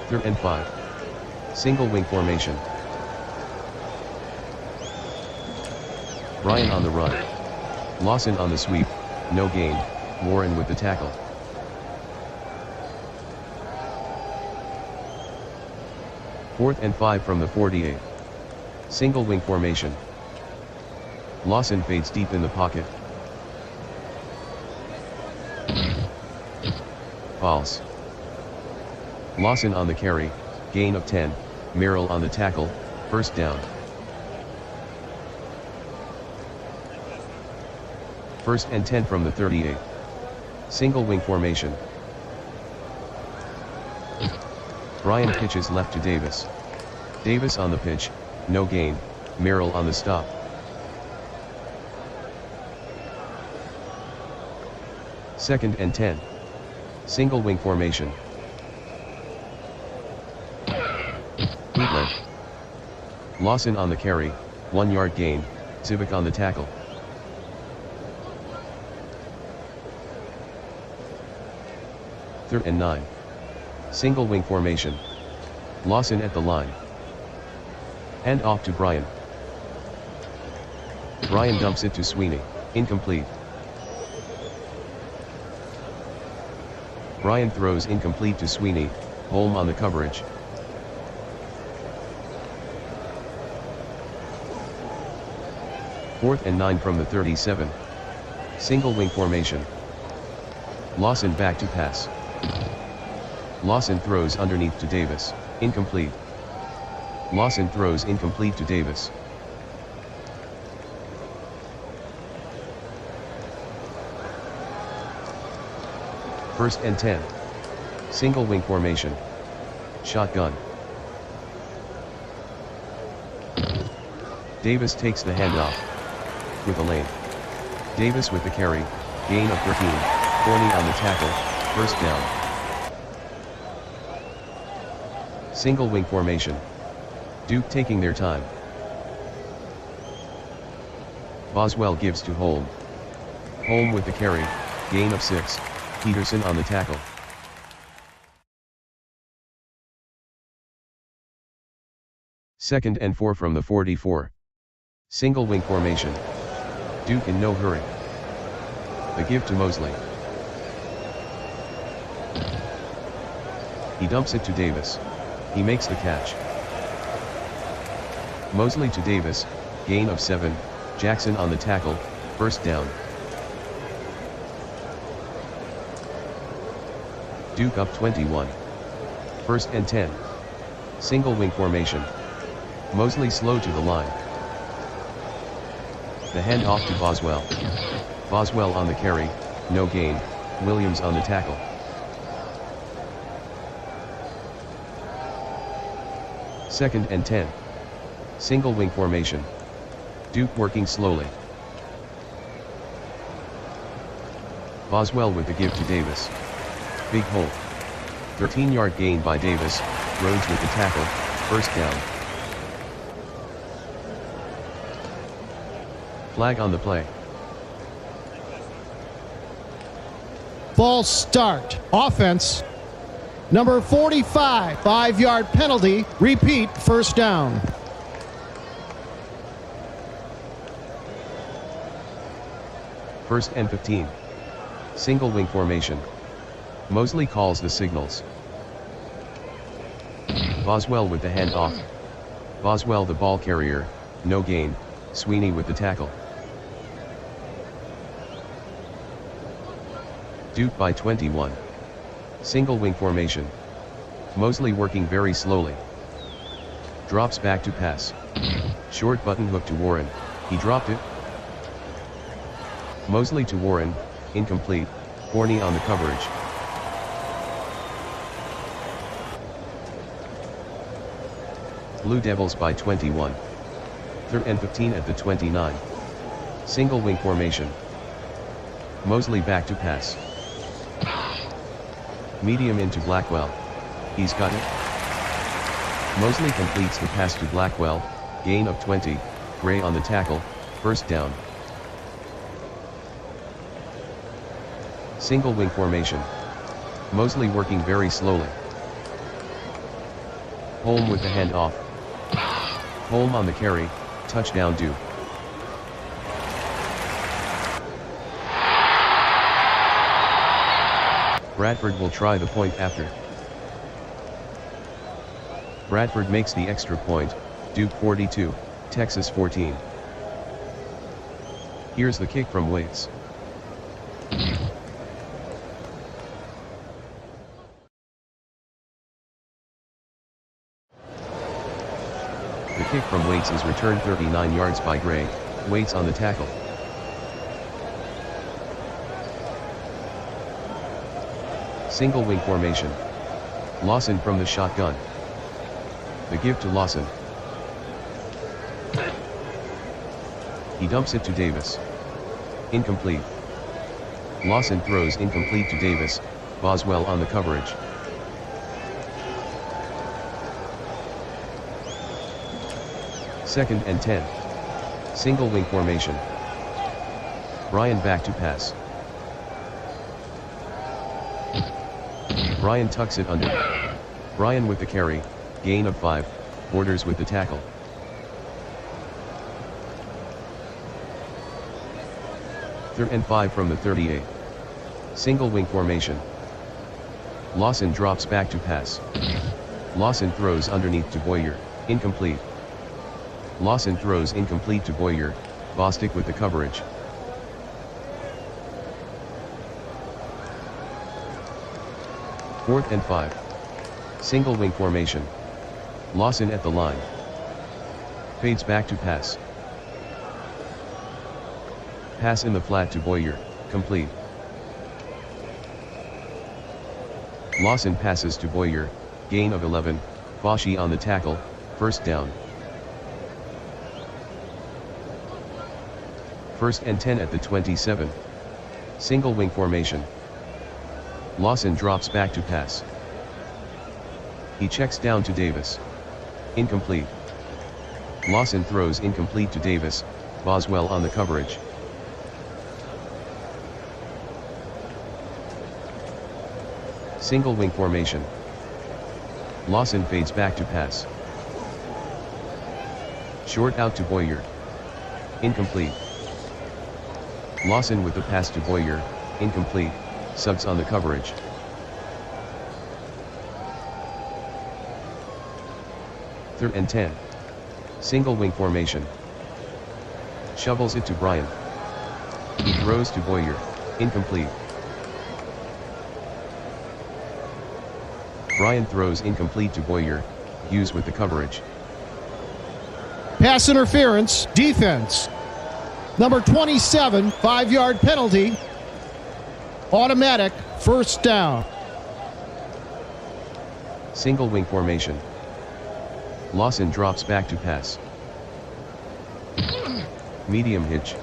Third and 5. Single wing formation. Brian on the run. Lawson on the sweep, no gain, Warren with the tackle. Fourth and 5 from the 48. Single wing formation. Lawson fades deep in the pocket. False. Lawson on the carry, gain of 10, Merrill on the tackle, first down. First and 10 from the 38. Single wing formation. Brian pitches left to Davis. Davis on the pitch, no gain, Merrill on the stop. Second and 10. Single wing formation. Bootleg. Lawson on the carry, 1-yard gain, Civic on the tackle. Third and 9. Single wing formation. Lawson at the line. Hand off to Brian. Brian dumps it to Sweeney, incomplete. Brian throws incomplete to Sweeney, Holm on the coverage. Fourth and 9 from the 37. Single wing formation. Lawson back to pass. Lawson throws underneath to Davis, incomplete. Lawson throws incomplete to Davis. First and 10. Single wing formation. Shotgun. Davis takes the handoff. With a lane. Davis with the carry, gain of 13, Forney on the tackle, first down. Single wing formation. Duke taking their time. Boswell gives to Holm. Holm with the carry, gain of 6, Peterson on the tackle. Second and 4 from the 44. Single wing formation. Duke in no hurry. The give to Mosley. He dumps it to Davis. He makes the catch. Mosley to Davis, gain of 7, Jackson on the tackle, first down. Duke up 21. First and 10. Single wing formation. Mosley slow to the line. The hand off to Boswell. Boswell on the carry, no gain, Williams on the tackle. Second and 10. Single wing formation. Duke working slowly. Boswell with the give to Davis. Big hole. 13-yard gain by Davis, Rhodes with the tackle, first down. Flag on the play. False start. Offense. Number 45, 5-yard penalty. Repeat, first down. First and 15. Single wing formation. Mosley calls the signals. Boswell with the handoff. Boswell the ball carrier, no gain, Sweeney with the tackle. Duke by 21. Single wing formation. Mosley working very slowly. Drops back to pass. Short button hook to Warren, he dropped it. Mosley to Warren, incomplete, Forney on the coverage. Blue Devils by 21. Third and 15 at the 29. Single wing formation. Mosley back to pass. Medium into Blackwell. He's got it. Mosley completes the pass to Blackwell, gain of 20, Gray on the tackle, first down. Single wing formation. Mosley working very slowly. Holm with the handoff. Holm on the carry, touchdown due. Bradford will try the point after. Bradford makes the extra point, Duke 42, Texas 14. Here's the kick from Waits. The kick from Waits is returned 39 yards by Gray, Waits on the tackle. Single wing formation. Lawson from the shotgun. The give to Lawson. He dumps it to Davis. Incomplete. Lawson throws incomplete to Davis, Boswell on the coverage. Second and 10. Single wing formation. Bryan back to pass. Bryan tucks it under. Bryan with the carry, gain of 5, Borders with the tackle. Third and 5 from the 38. Single wing formation. Lawson drops back to pass. Lawson throws underneath to Boyer, incomplete. Lawson throws incomplete to Boyer, Bostic with the coverage. Fourth and 5. Single wing formation. Lawson at the line. Fades back to pass. Pass in the flat to Boyer, complete. Lawson passes to Boyer, gain of 11, Fauci on the tackle, first down. First and 10 at the 27. Single wing formation. Lawson drops back to pass. He checks down to Davis. Incomplete. Lawson throws incomplete to Davis, Boswell on the coverage. Single wing formation. Lawson fades back to pass. Short out to Boyer. Incomplete. Lawson with the pass to Boyer, incomplete, Suggs on the coverage. Third and 10. Single wing formation. Shovels it to Bryan. He throws to Boyer, incomplete. Bryan throws incomplete to Boyer, Hughes with the coverage. Pass interference, defense. Number 27, 5-yard penalty. Automatic, first down. Single wing formation. Lawson drops back to pass. Medium hitch.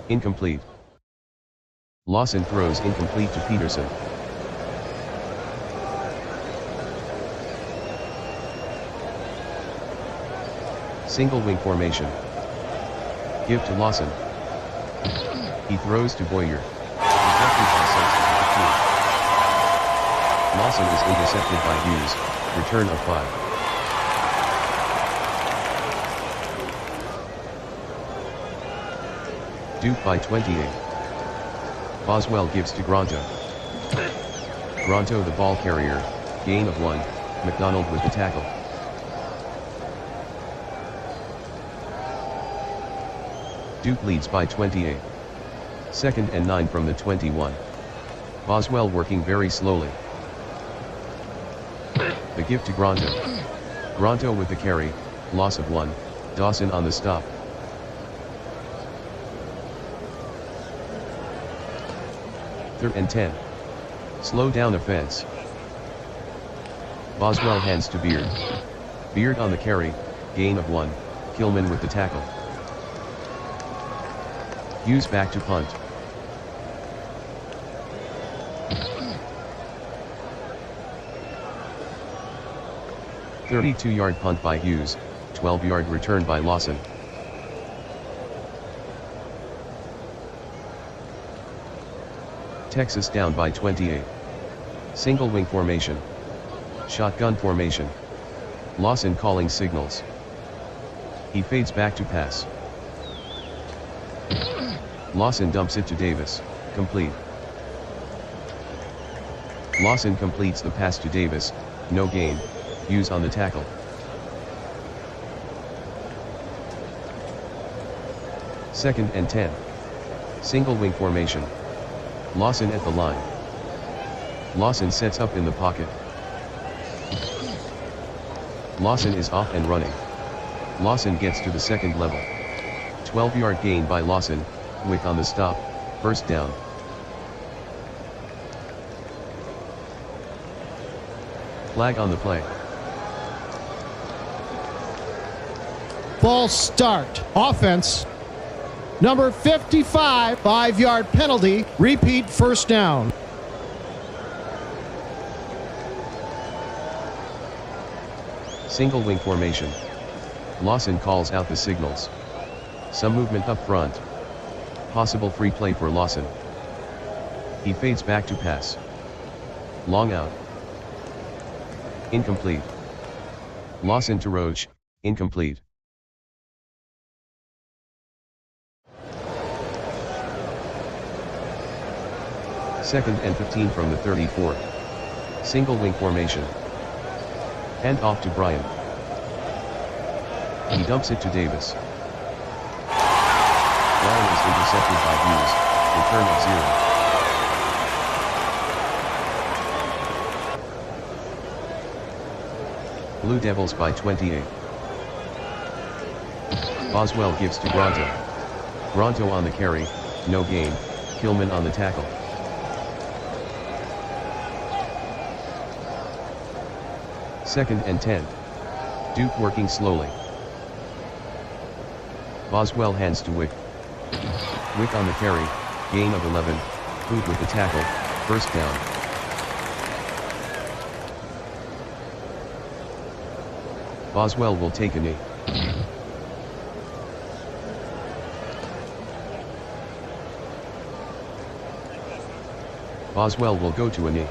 Incomplete. Lawson throws incomplete to Peterson. Single wing formation. Give to Lawson. He throws to Boyer. Lawson is intercepted by Hughes, return of 5. Duke by 28. Boswell gives to Granto. Granto the ball carrier, gain of 1, McDonald with the tackle. Duke leads by 28. Second and 9 from the 21. Boswell working very slowly. The give to Granto. Granto with the carry, loss of 1, Dawson on the stop. Third and 10. Slow down offense. Boswell hands to Beard. Beard on the carry, gain of 1, Kilman with the tackle. Hughes back to punt. 32-yard punt by Hughes, 12-yard return by Lawson. Texas down by 28. Single wing formation. Shotgun formation. Lawson calling signals. He fades back to pass. Lawson dumps it to Davis, complete. Lawson completes the pass to Davis, no gain, Hughes on the tackle. Second and 10. Single wing formation. Lawson at the line. Lawson sets up in the pocket. Lawson is off and running. Lawson gets to the second level. 12-yard gain by Lawson, Wick on the stop, first down. Flag on the play. Ball start. Offense. Number 55, 5-yard penalty. Repeat first down. Single wing formation. Lawson calls out the signals. Some movement up front. Possible free play for Lawson. He fades back to pass. Long out. Incomplete. Lawson to Roach, incomplete. Second and 15 from the 34. Single wing formation. Hand off to Bryan. He dumps it to Davis. Bryan is intercepted by Hughes, return of 0. Blue Devils by 28. Boswell gives to Gronto. Gronto on the carry, no gain, Killman on the tackle. Second and 10. Duke working slowly. Boswell hands to Wick. Wick on the carry, gain of 11, Hood with the tackle, first down. Boswell will take a knee. Boswell will go to a knee.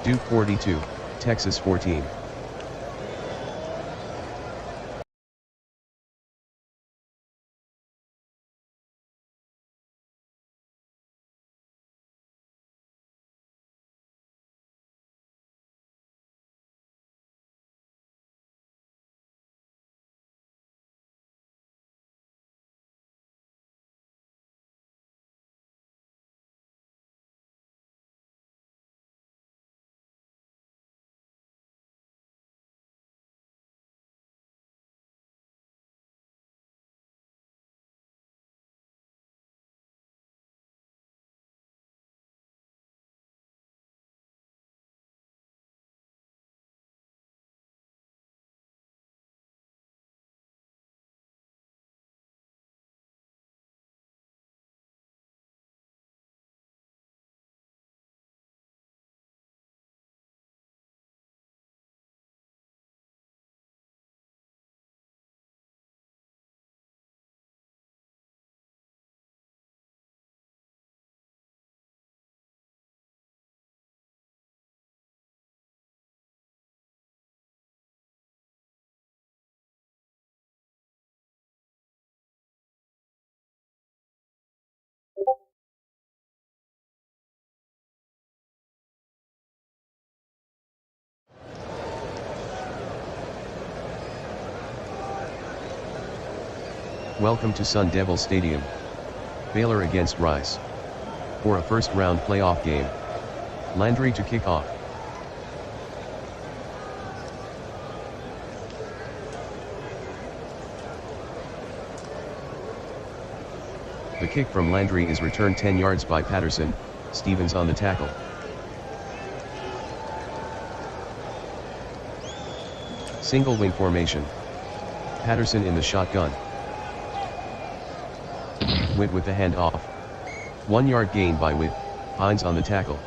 Duke 42, Texas 14. Welcome to Sun Devil Stadium. Baylor against Rice. For a first-round playoff game. Landry to kick off. The kick from Landry is returned 10 yards by Patterson, Stevens on the tackle. Single wing formation. Patterson in the shotgun. Witt with the handoff. 1 yard gain by Witt, Hines on the tackle.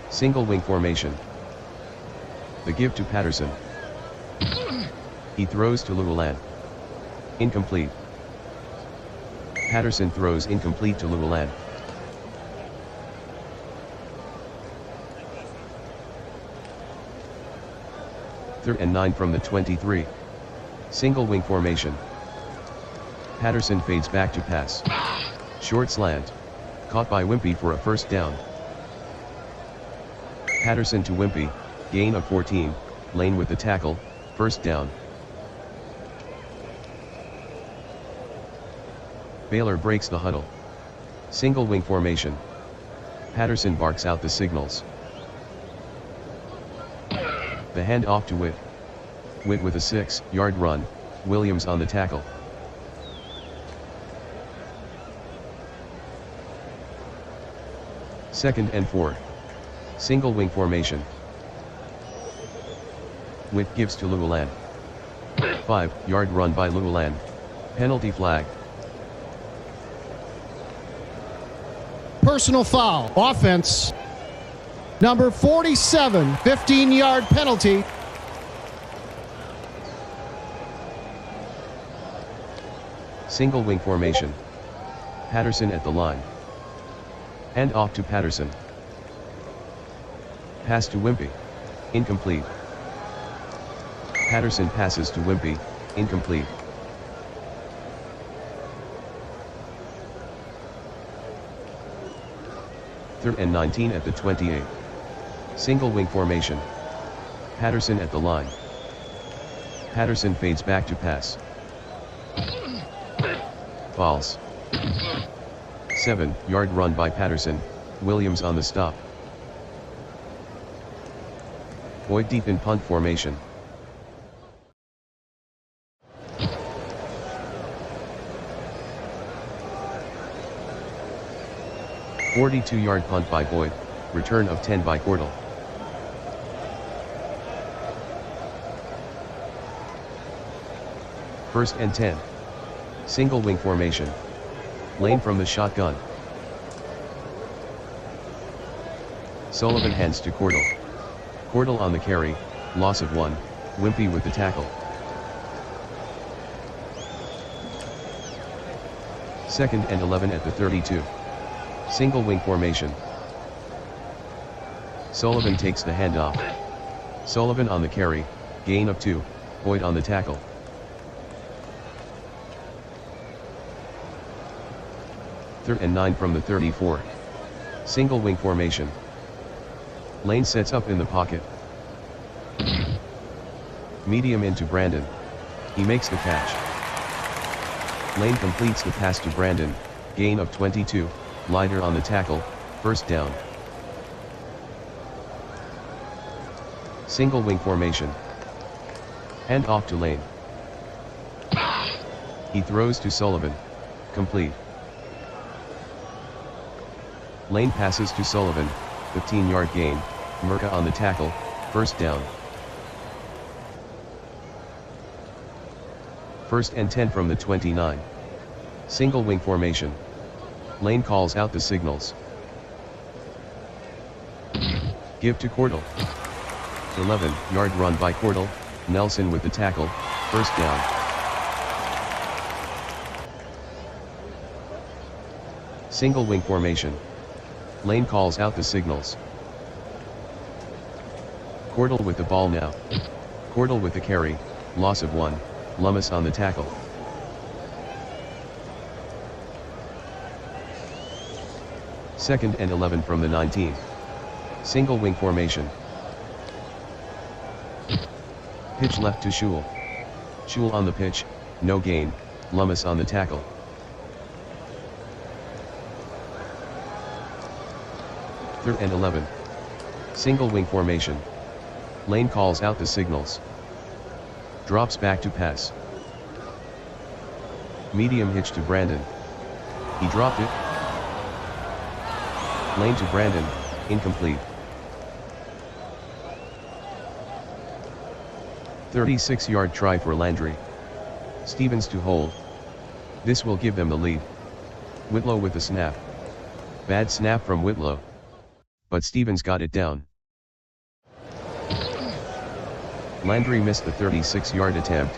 Single wing formation. The give to Patterson. He throws to Llewellyn. Incomplete. Patterson throws incomplete to Llewellyn. Third and 9 from the 23. Single wing formation. Patterson fades back to pass. Short slant. Caught by Wimpy for a first down. Patterson to Wimpy, gain of 14, Lane with the tackle, first down. Baylor breaks the huddle. Single wing formation. Patterson barks out the signals. The hand off to Witt. Witt with a 6-yard run, Williams on the tackle. Second and 4. Single wing formation. Witt gives to Llewellyn. 5-yard run by Llewellyn. Penalty flag. Personal foul. Offense. Number 47, 15-yard penalty. Single wing formation. Patterson at the line. Hand off to Patterson. Pass to Wimpy. Incomplete. Patterson passes to Wimpy. Incomplete. Third and 19 at the 28. Single wing formation. Patterson at the line. Patterson fades back to pass. False. 7-yard run by Patterson, Williams on the stop. Boyd deep in punt formation. "42-yard punt by Boyd, return of 10 by Cordell. First and 10. Single wing formation. Lane from the shotgun. Sullivan hands to Cordell. Cordell on the carry, loss of 1, Wimpy with the tackle. Second and 11 at the 32. Single wing formation. Sullivan takes the handoff. Sullivan on the carry, gain of 2, Boyd on the tackle. Third and 9 from the 34. Single wing formation. Lane sets up in the pocket. Medium into Brandon. He makes the catch. Lane completes the pass to Brandon, gain of 22, Leiter on the tackle, first down. Single wing formation. Hand off to Lane. He throws to Sullivan, complete. Lane passes to Sullivan, 15-yard gain, Merca on the tackle, first down. First and 10 from the 29. Single wing formation. Lane calls out the signals. Give to Cordell. 11-yard run by Cordell, Nelson with the tackle, first down. Single wing formation. Lane calls out the signals. Cordell with the ball now. Cordell with the carry, loss of 1, Lummis on the tackle. Second and 11 from the 19. Single wing formation. Pitch left to Shule. Shule on the pitch, no gain, Lummis on the tackle. Third and 11. Single wing formation. Lane calls out the signals. Drops back to pass. Medium hitch to Brandon. He dropped it. Lane to Brandon, incomplete. 36-yard try for Landry. Stevens to hold. This will give them the lead. Whitlow with the snap. Bad snap from Whitlow. But Stevens got it down. Landry missed the 36-yard attempt.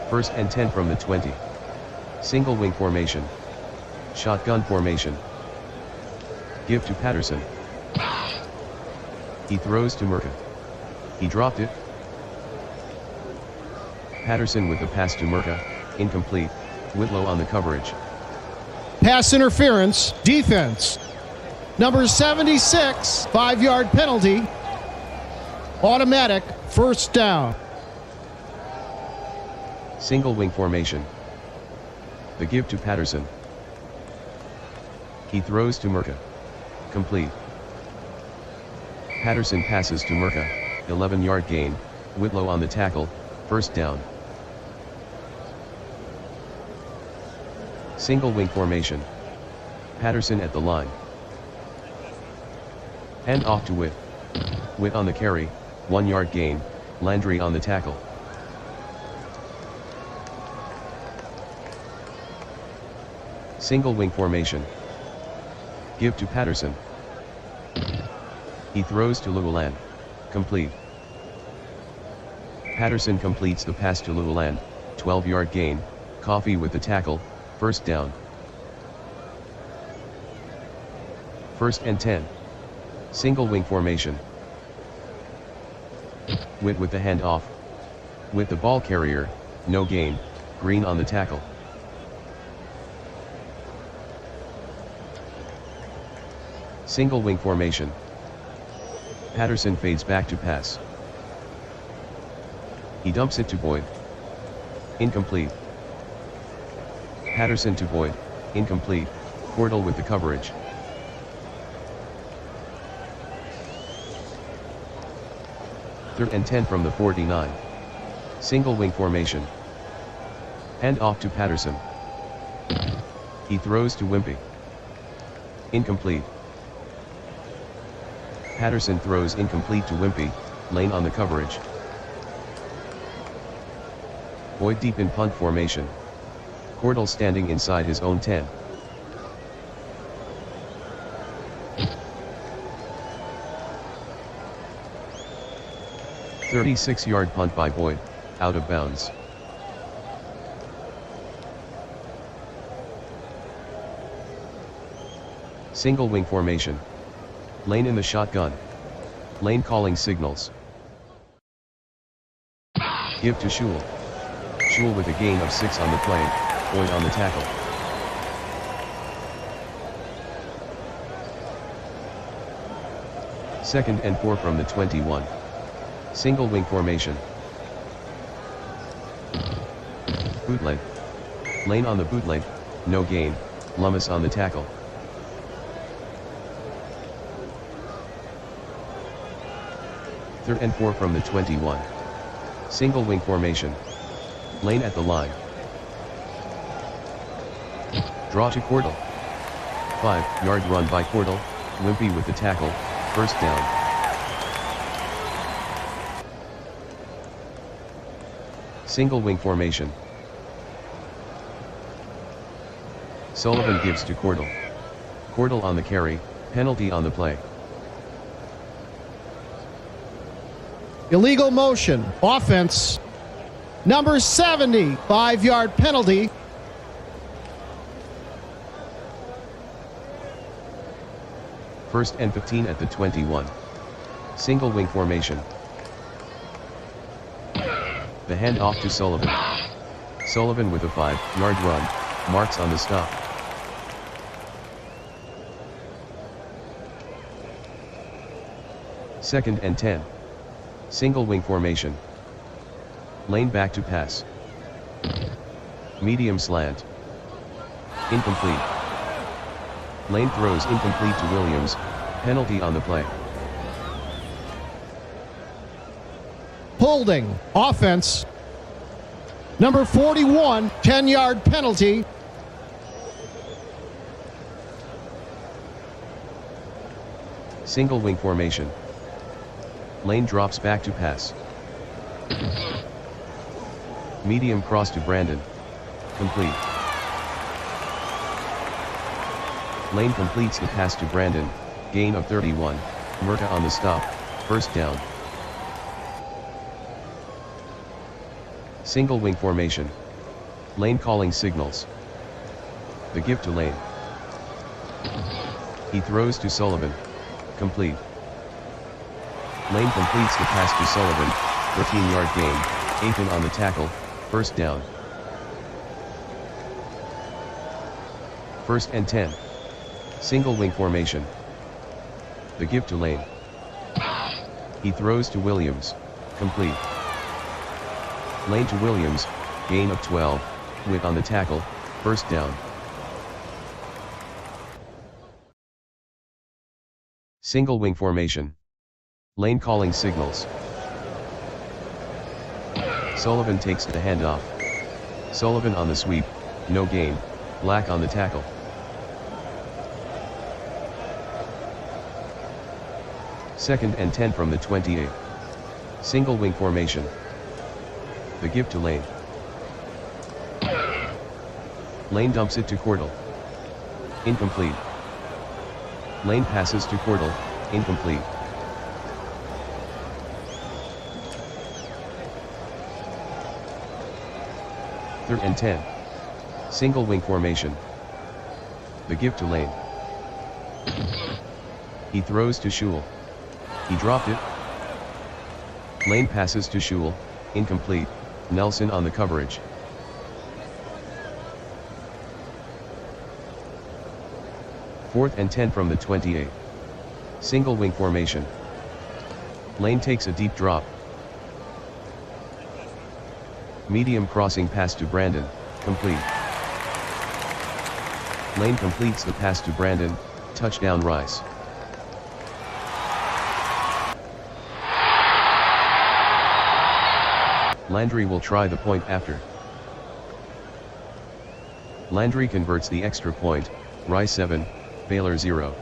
First and 10 from the 20. Single wing formation. Shotgun formation. Give to Patterson. He throws to Murka. He dropped it. Patterson with the pass to Murka, incomplete. Whitlow on the coverage. Pass interference, defense. Number 76, 5-yard penalty. Automatic, first down. Single wing formation. The give to Patterson. He throws to Murka. Complete. Patterson passes to Murka, 11-yard gain. Whitlow on the tackle, first down. Single wing formation. Patterson at the line. Hand off to Witt. Witt on the carry, 1-yard gain. Landry on the tackle. Single wing formation. Give to Patterson. He throws to Llewellyn. Complete. Patterson completes the pass to Llewellyn, 12-yard gain. Coffey with the tackle, first down. First and 10. Single wing formation. Witt with the handoff. With the ball carrier, no gain. Green on the tackle. Single wing formation. Patterson fades back to pass. He dumps it to Boyd. Incomplete. Patterson to Boyd, incomplete. Cordell with the coverage. Third and 10 from the 49. Single wing formation. Hand off to Patterson. He throws to Wimpy. Incomplete. Patterson throws incomplete to Wimpy, Lane on the coverage. Boyd deep in punt formation. Cordell standing inside his own 10. "36-yard punt by Boyd, out of bounds. Single wing formation. Lane in the shotgun. Lane calling signals. Give to Shule. Shule with a gain of 6 on the play, Boyd on the tackle. Second and 4 from the 21. Single wing formation. Bootleg. Lane on the bootleg, no gain. Lummis on the tackle. Third and 4 from the 21. Single wing formation. Lane at the line. Draw to Cordell. 5-yard run by Cordell, Wimpy with the tackle, first down. Single wing formation. Sullivan gives to Cordell. Cordell on the carry, penalty on the play. Illegal motion, offense. Number 70, 5-yard penalty. First and 15 at the 21. Single wing formation. The hand off to Sullivan. Sullivan with a 5-yard run, Marks on the stop. Second and 10. Single wing formation. Lane back to pass. Medium slant. Incomplete. Lane throws incomplete to Williams, penalty on the play. Holding, offense. Number 41, 10-yard penalty. Single wing formation. Lane drops back to pass. Medium cross to Brandon. Complete. Lane completes the pass to Brandon, gain of 31, Murta on the stop, first down. Single wing formation. Lane calling signals. The give to Lane. He throws to Sullivan. Complete. Lane completes the pass to Sullivan, 13-yard gain, Aiken on the tackle, first down. First and 10. Single wing formation. The give to Lane. He throws to Williams. Complete. Lane to Williams, gain of 12, Witt on the tackle, first down. Single wing formation. Lane calling signals. Sullivan takes the handoff. Sullivan on the sweep, no gain, Black on the tackle. Second and 10 from the 28. Single wing formation. The give to Lane. Lane dumps it to Cordell. Incomplete. Lane passes to Cordell, incomplete. Third and 10. Single wing formation. The give to Lane. He throws to Shule. He dropped it. Lane passes to Shule, incomplete, Nelson on the coverage. Fourth and 10 from the 28. Single wing formation. Lane takes a deep drop. Medium crossing pass to Brandon, complete. Lane completes the pass to Brandon, touchdown Rice. Landry will try the point after. Landry converts the extra point, Rice 7, Baylor 0.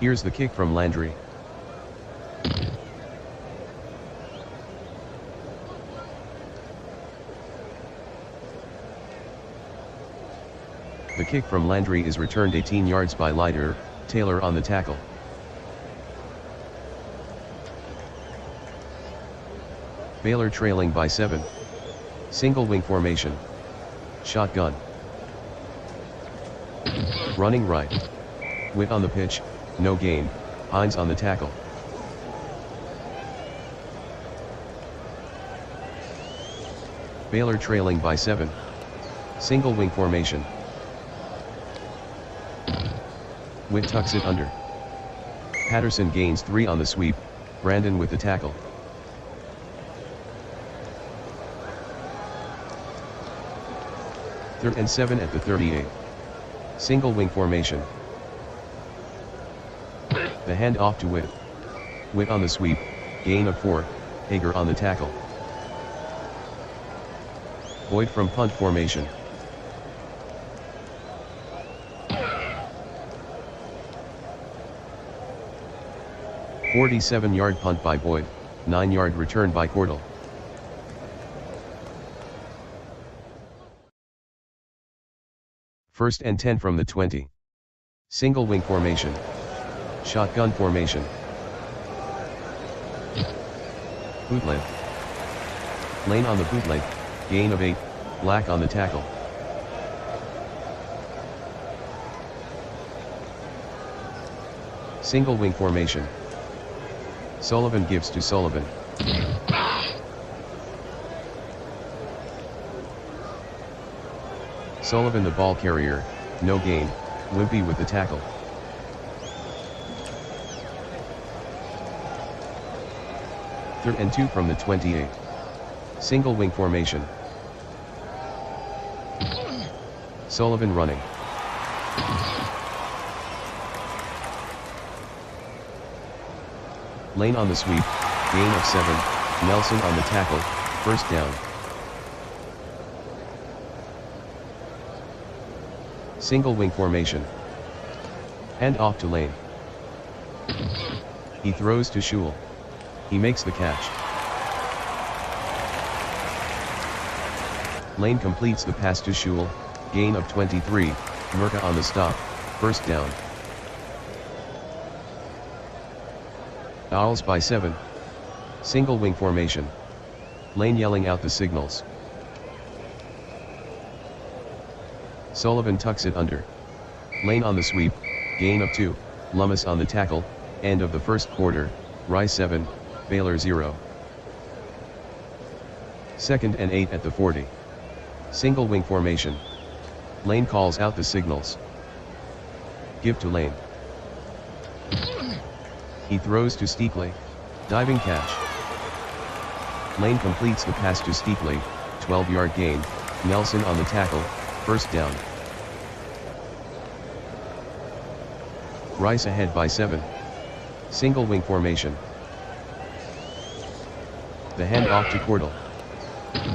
Here's the kick from Landry. The kick from Landry is returned 18 yards by Leiter, Taylor on the tackle. Baylor trailing by 7. Single wing formation. Shotgun. Running right. Witt on the pitch, no gain, Hines on the tackle. Baylor trailing by 7. Single wing formation. Witt tucks it under. Patterson gains 3 on the sweep, Brandon with the tackle. Third and 7 at the 38. Single wing formation. The hand off to Witt. Witt on the sweep, gain of 4, Hager on the tackle. Boyd from punt formation. A 47-yard punt by Boyd, 9-yard return by Cordell. First and 10 from the 20. Single wing formation. Shotgun formation. Bootleg. Lane on the bootleg, gain of 8, Black on the tackle. Single wing formation. Sullivan gives to Sullivan. Sullivan the ball carrier, no gain, Wimpy with the tackle. Third and 2 from the 28. Single wing formation. Sullivan running. Lane on the sweep, gain of 7, Nelson on the tackle, first down. Single wing formation. Hand off to Lane. He throws to Schul. He makes the catch. Lane completes the pass to Schul, gain of 23, Murka on the stop, first down. Owls by 7. Single wing formation. Lane yelling out the signals. Sullivan tucks it under. Lane on the sweep, gain of 2, Lummis on the tackle, end of the first quarter, Rice 7, Baylor 0. Second and 8 at the 40. Single wing formation. Lane calls out the signals. Give to Lane. He throws to Steakley, diving catch. Lane completes the pass to Steakley, 12-yard gain, Nelson on the tackle, first down. Rice ahead by 7. Single wing formation. The hand off to Cordell.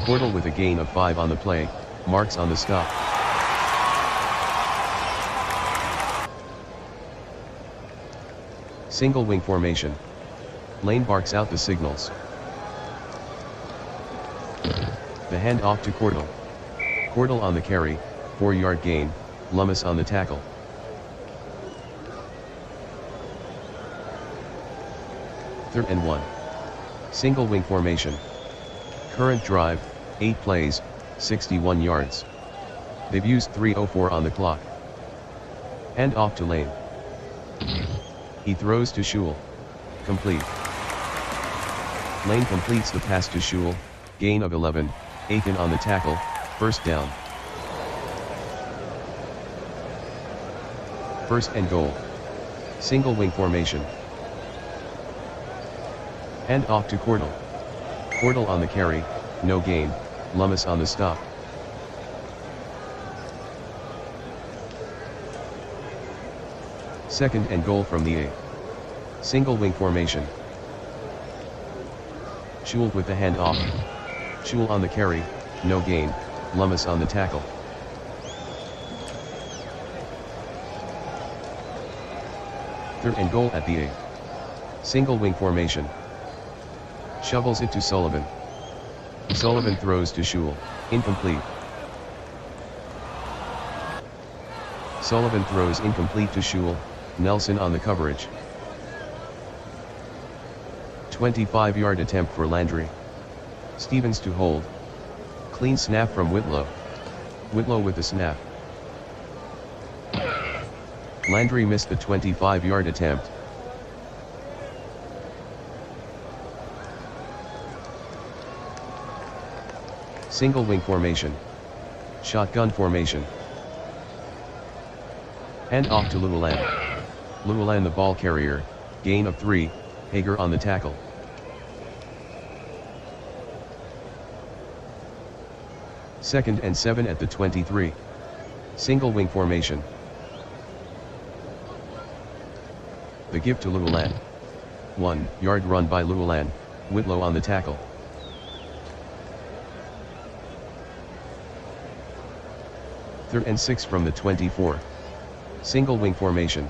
Cordell with a gain of 5 on the play, Marks on the stop. Single wing formation. Lane barks out the signals. The hand off to Cordell. Cordell on the carry, 4-yard gain, Lummis on the tackle. Third and 1. Single wing formation. Current drive, 8 plays, 61 yards. They've used 3:04 on the clock. Hand off to Lane. He throws to Schul. Complete. Lane completes the pass to Schul, gain of 11, Aiken on the tackle, first down. First and goal. Single wing formation. Hand off to Cordell. Cordell on the carry, no gain, Lummis on the stop. Second and goal from the 8. Single wing formation. Schul with the hand off. Schul on the carry, no gain, Lummis on the tackle. Third and goal at the 8. Single wing formation. Shovels it to Sullivan. Sullivan throws to Schul, incomplete. Sullivan throws incomplete to Schul, Nelson on the coverage. 25-yard attempt for Landry. Stevens to hold. Clean snap from Whitlow. Whitlow with the snap. Landry missed the 25-yard attempt. Single wing formation. Shotgun formation. Hand off to Llewellyn. Llewellyn the ball carrier, gain of 3, Hager on the tackle. Second and 7 at the 23. Single wing formation. The give to Llewellyn. 1-yard run by Llewellyn, Whitlow on the tackle. Third and 6 from the 24. Single wing formation.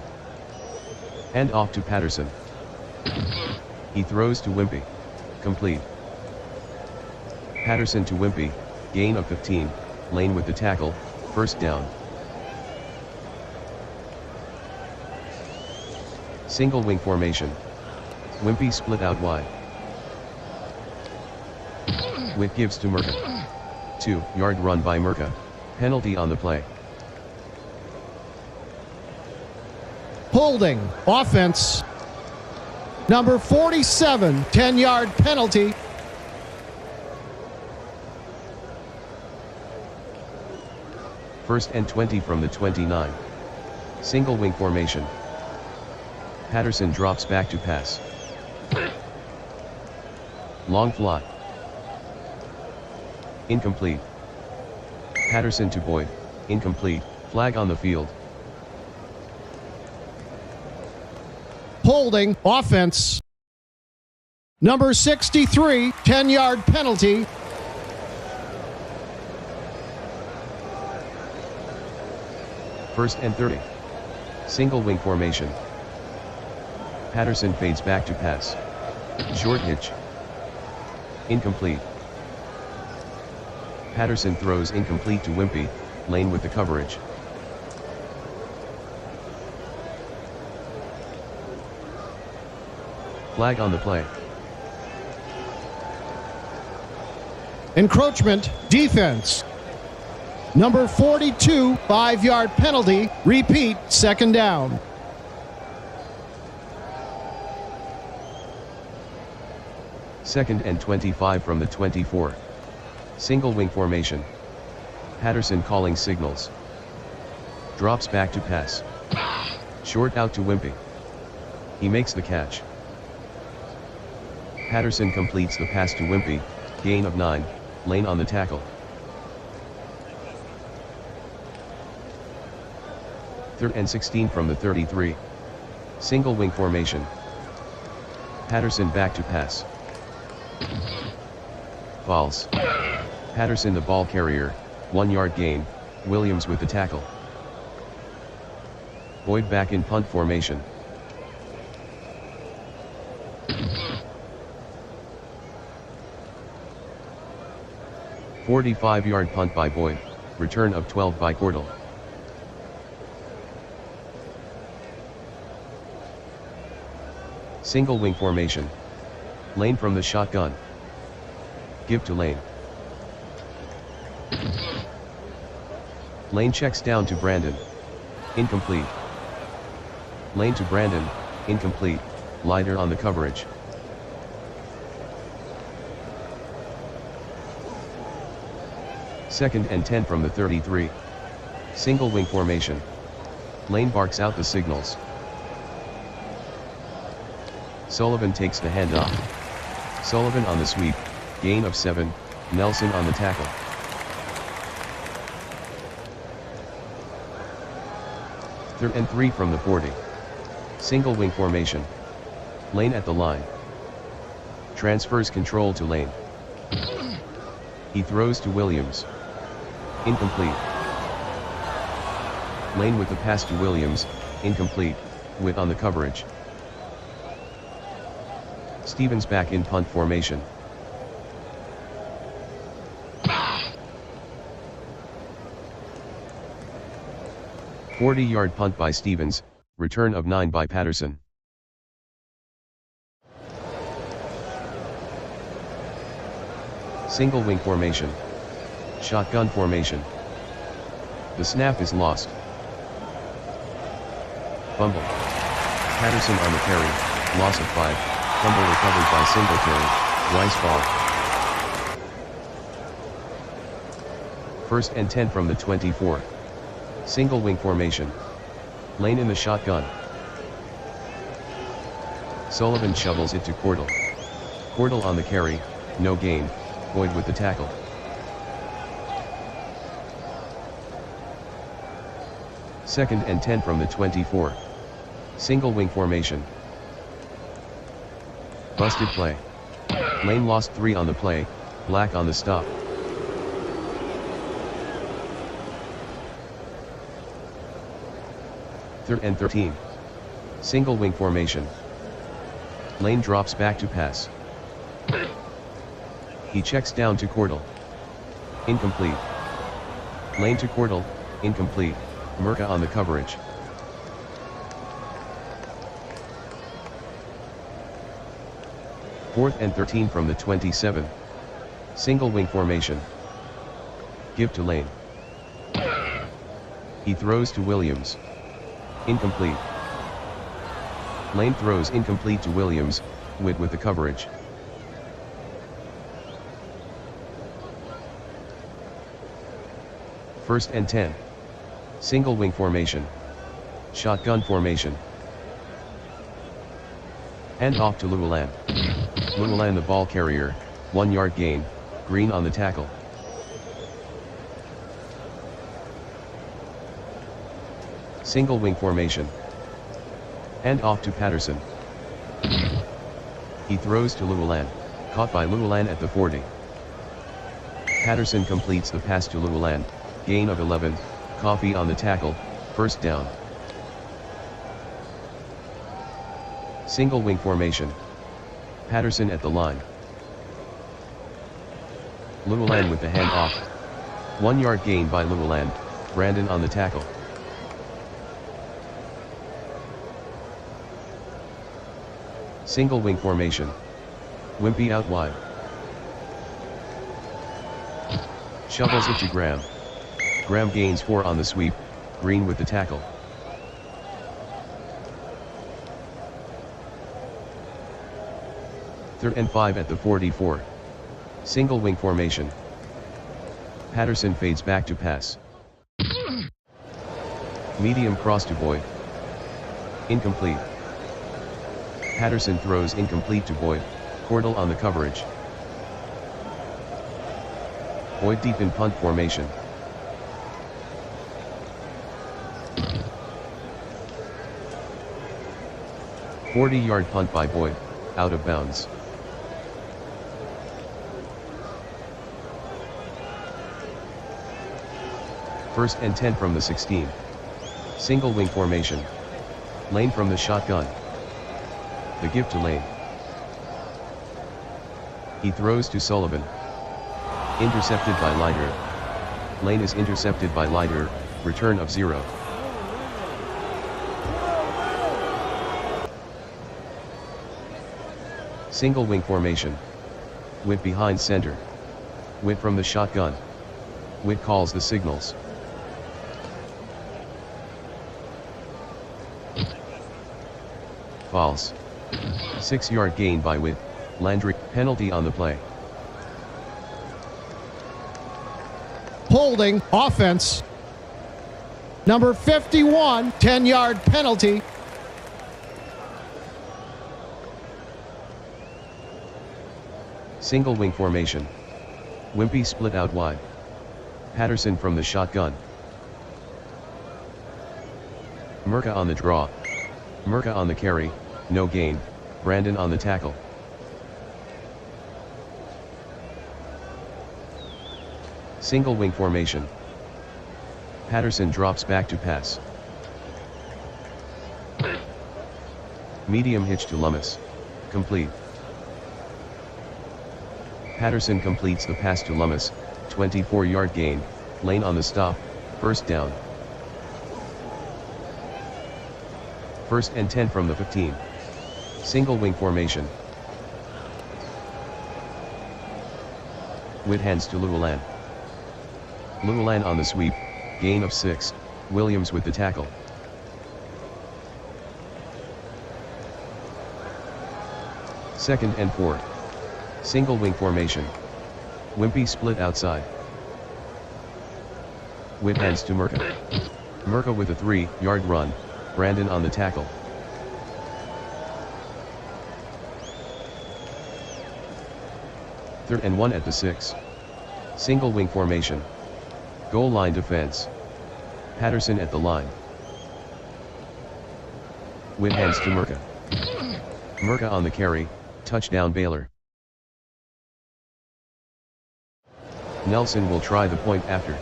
Hand off to Patterson. He throws to Wimpy. Complete. Patterson to Wimpy, gain of 15, Lane with the tackle, first down. Single wing formation. Wimpy split out wide. Witt gives to Murka. 2-yard run by Murka. Penalty on the play. Holding, offense. Number 47, 10-yard penalty. First and 20 from the 29. Single wing formation. Patterson drops back to pass. Long fly. Incomplete. Patterson to Boyd, incomplete, flag on the field. Holding, offense. Number 63, 10-yard penalty. First and 30. Single wing formation. Patterson fades back to pass. Short hitch. Incomplete. Patterson throws incomplete to Wimpy, Lane with the coverage. Flag on the play. Encroachment, defense. Number 42, 5-yard penalty. Repeat, second down. Second and 25 from the 24. Single wing formation. Patterson calling signals. Drops back to pass. Short out to Wimpy. He makes the catch. Patterson completes the pass to Wimpy, gain of 9, Lane on the tackle. Third and 16 from the 33. Single wing formation. Patterson back to pass. False. Patterson the ball carrier, 1-yard gain, Williams with the tackle. Boyd back in punt formation. "45-yard punt by Boyd, return of 12 by Cordell. Single wing formation. Lane from the shotgun. Give to Lane. Lane checks down to Brandon. Incomplete. Lane to Brandon, incomplete, Leiter on the coverage. Second and 10 from the 33. Single wing formation. Lane barks out the signals. Sullivan takes the handoff. Sullivan on the sweep, gain of 7, Nelson on the tackle. Third and 3 from the 40. Single wing formation. Lane at the line. Transfers control to Lane. He throws to Williams. Incomplete. Lane with the pass to Williams, incomplete, Witt on the coverage. Stevens back in punt formation. "40-yard punt by Stevens, return of 9 by Patterson. Single wing formation. Shotgun formation. The snap is lost. Fumble. Patterson on the carry, loss of 5, fumble recovered by Singletary, Rice ball. First and 10 from the 24. Single wing formation. Lane in the shotgun. Sullivan shovels it to Cordell. Cordell on the carry, no gain, Boyd with the tackle. Second and 10 from the 24. Single wing formation. Busted play. Lane lost 3 on the play, Black on the stop. Third and 13. Single wing formation. Lane drops back to pass. He checks down to Cordell. Incomplete. Lane to Cordell, incomplete, Murka on the coverage. Fourth and 13 from the 27. Single wing formation. Give to Lane. He throws to Williams. Incomplete. Lane throws incomplete to Williams, Witt with the coverage. First and 10. Single wing formation. Shotgun formation. Hand off to Llewellyn. Llewellyn the ball carrier, 1-yard gain, Green on the tackle. Single wing formation. Hand off to Patterson. He throws to Llewellyn, caught by Llewellyn at the 40. Patterson completes the pass to Llewellyn, gain of 11, Coffey on the tackle, first down. Single wing formation. Patterson at the line. Llewellyn with the hand off. 1 yard gain by Llewellyn, Brandon on the tackle. Single wing formation. Wimpy out wide. Shovels it to Graham. Graham gains 4 on the sweep, Green with the tackle. Third and 5 at the 44. Single wing formation. Patterson fades back to pass. Medium cross to Boyd. Incomplete. Patterson throws incomplete to Boyd, Cordell on the coverage. Boyd deep in punt formation. "40-yard punt by Boyd, out of bounds. First and 10 from the 16. Single wing formation. Lane from the shotgun. The give to Lane. He throws to Sullivan. Intercepted by Leiter. Lane is intercepted by Leiter, return of 0. Single wing formation. Witt behind center. Witt from the shotgun. Witt calls the signals. False. 6-yard gain by Witt. Landry, penalty on the play. Holding, offense. Number 51, 10-yard penalty. Single wing formation. Wimpy split out wide. Patterson from the shotgun. Murka on the draw. Murka on the carry, no gain, Brandon on the tackle. Single wing formation. Patterson drops back to pass. Medium hitch to Lummis. Complete. Patterson completes the pass to Lummis, 24-yard gain, Lane on the stop, first down. First and 10 from the 15. Single wing formation. Witt hands to Llewellyn. Llewellyn on the sweep, gain of 6, Williams with the tackle. Second and 4. Single wing formation. Wimpy split outside. Witt hands to Murka. Murka with a 3-yard run, Brandon on the tackle. Third and 1 at the 6. Single wing formation. Goal line defense. Patterson at the line. Witt hands to Murka. Murka on the carry, touchdown Baylor. Nelson will try the point after.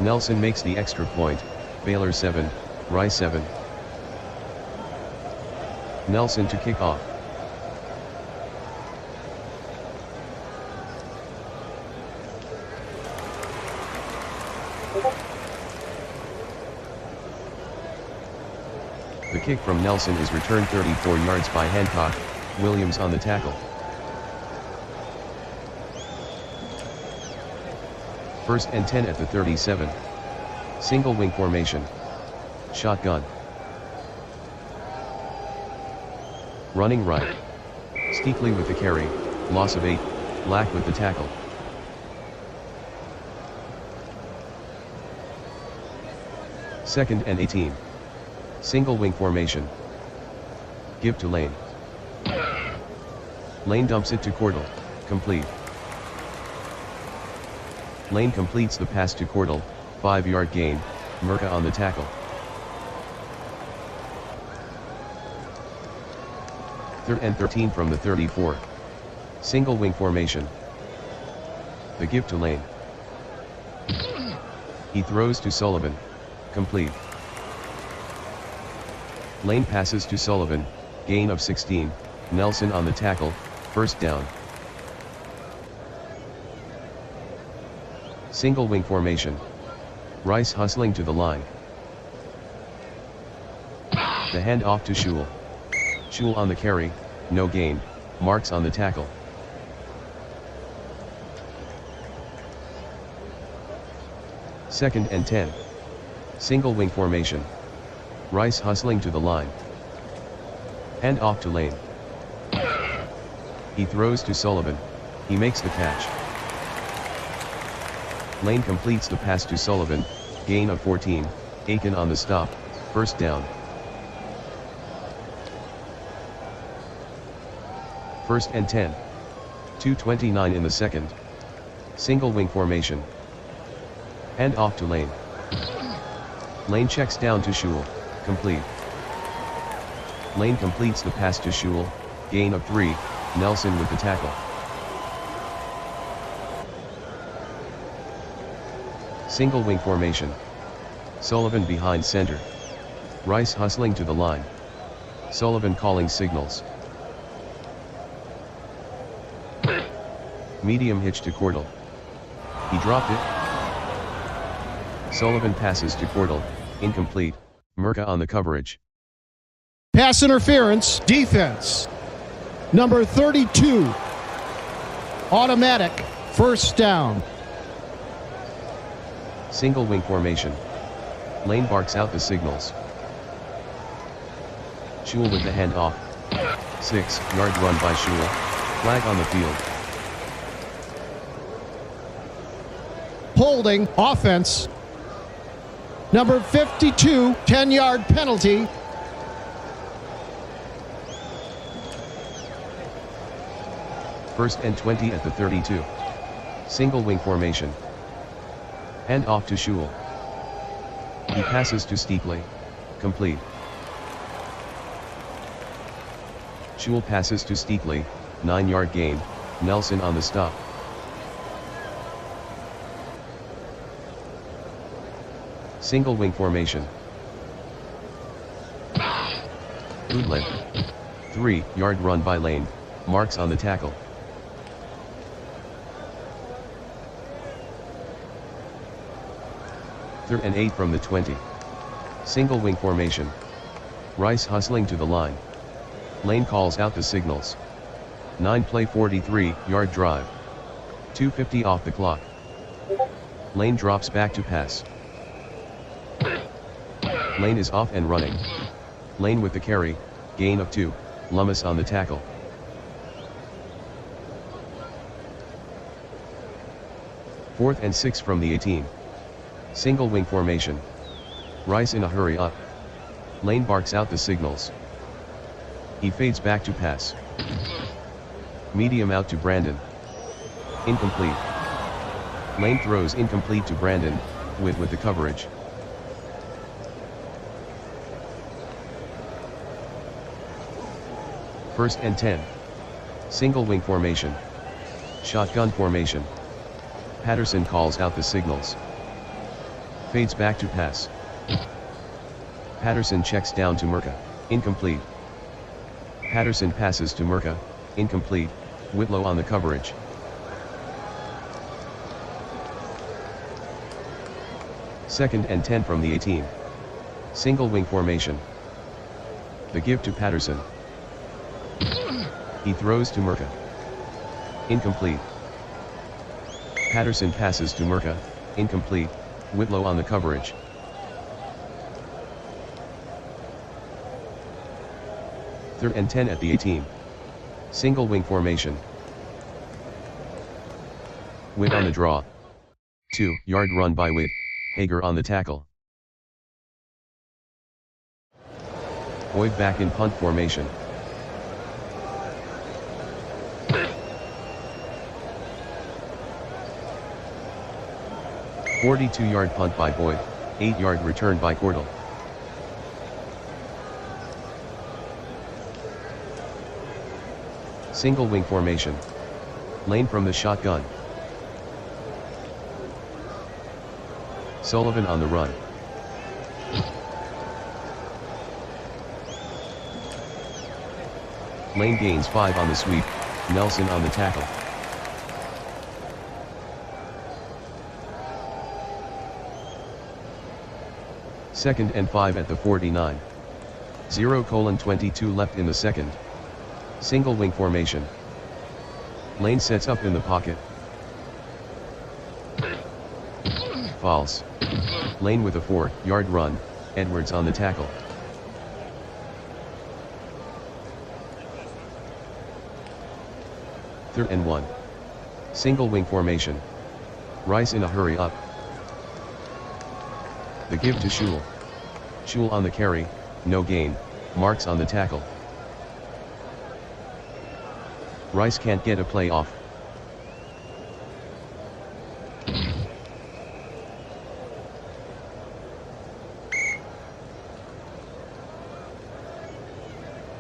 Nelson makes the extra point, Baylor 7, Rice 7. Nelson to kick off. The kick from Nelson is returned 34 yards by Hancock, Williams on the tackle. First and 10 at the 37. Single wing formation. Shotgun. Running right. Steakley with the carry, loss of 8, Black with the tackle. Second and 18. Single wing formation. Give to Lane. Lane dumps it to Cordell, complete. Lane completes the pass to Cordell, 5-yard gain, Murka on the tackle. Third and 13 from the 34. Single wing formation. The give to Lane. He throws to Sullivan, complete. Lane passes to Sullivan, gain of 16, Nelson on the tackle, first down. Single wing formation. Rice hustling to the line. The hand off to Shule. Shule on the carry, no gain, Marks on the tackle. Second and 10. Single wing formation. Rice hustling to the line. Hand off to Lane. He throws to Sullivan. He makes the catch. Lane completes the pass to Sullivan, gain of 14, Aiken on the stop, first down. First and 10. 2:29 in the second. Single wing formation. Hand off to Lane. Lane checks down to Shule, complete. Lane completes the pass to Shule, gain of 3, Nelson with the tackle. Single wing formation. Sullivan behind center. Rice hustling to the line. Sullivan calling signals. Medium hitch to Cordell. He dropped it. Sullivan passes to Cordell, incomplete, Murka on the coverage. Pass interference, defense. Number 32. Automatic, first down. Single wing formation. Lane barks out the signals. Shule with the handoff. 6-yard run by Shule. Flag on the field. Holding, offense. Number 52, 10-yard penalty. First and 20 at the 32. Single wing formation. Hand off to Shule. He passes to Steepley. Complete. Shule passes to Steepley, 9-yard gain, Nelson on the stop. Single wing formation. Bootleg. 3-yard run by Lane, Marks on the tackle. Third and 8 from the 20. Single wing formation. Rice hustling to the line. Lane calls out the signals. 9-play 43-yard drive. 2:50 off the clock. Lane drops back to pass. Lane is off and running. Lane with the carry, gain of 2, Lummis on the tackle. Fourth and 6 from the 18. Single wing formation. Rice in a hurry up. Lane barks out the signals. He fades back to pass. Medium out to Brandon. Incomplete. Lane throws incomplete to Brandon, with the coverage. First and 10. Single wing formation. Shotgun formation. Patterson calls out the signals. Fades back to pass. Patterson checks down to Murka, incomplete. Patterson passes to Murka, incomplete, Whitlow on the coverage. Second and 10 from the 18. Single wing formation. The give to Patterson. He throws to Murka. Incomplete. Patterson passes to Murka, incomplete, Whitlow on the coverage. Third and 10 at the 18. Single wing formation. Witt on the draw. 2-yard run by Witt, Hager on the tackle. Boyd back in punt formation. A 42-yard punt by Boyd, 8-yard return by Cordell. Single wing formation. Lane from the shotgun. Sullivan on the run. Lane gains 5 on the sweep, Nelson on the tackle. Second and 5 at the 49. 0:22 left in the second. Single wing formation. Lane sets up in the pocket. False. Lane with a 4-yard run, Edwards on the tackle. Third and 1. Single wing formation. Rice in a hurry up. The give to Shule. Shule on the carry, no gain, Marks on the tackle. Rice can't get a play off.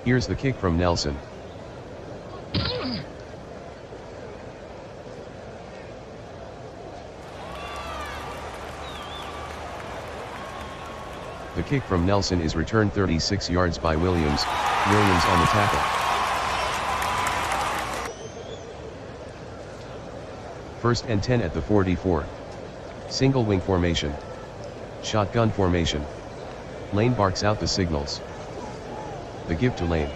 Here's the kick from Nelson. The kick from Nelson is returned 36 yards by Williams. Williams on the tackle. First and 10 at the 44. Single wing formation. Shotgun formation. Lane barks out the signals. The give to Lane.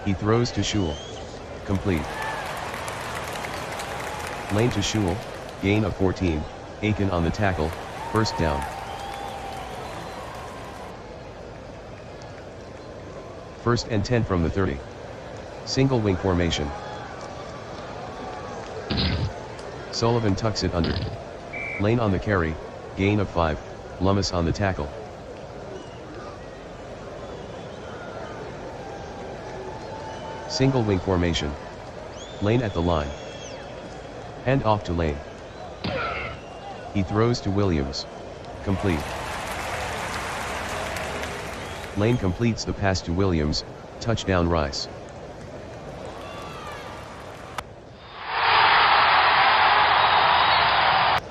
He throws to Shule. Complete. Lane to Shule, gain of 14, Aiken on the tackle, first down. First and 10 from the 30. Single wing formation. Sullivan tucks it under. Lane on the carry, gain of 5, Lummis on the tackle. Single wing formation. Lane at the line. Hand off to Lane. He throws to Williams. Complete. Lane completes the pass to Williams, touchdown Rice.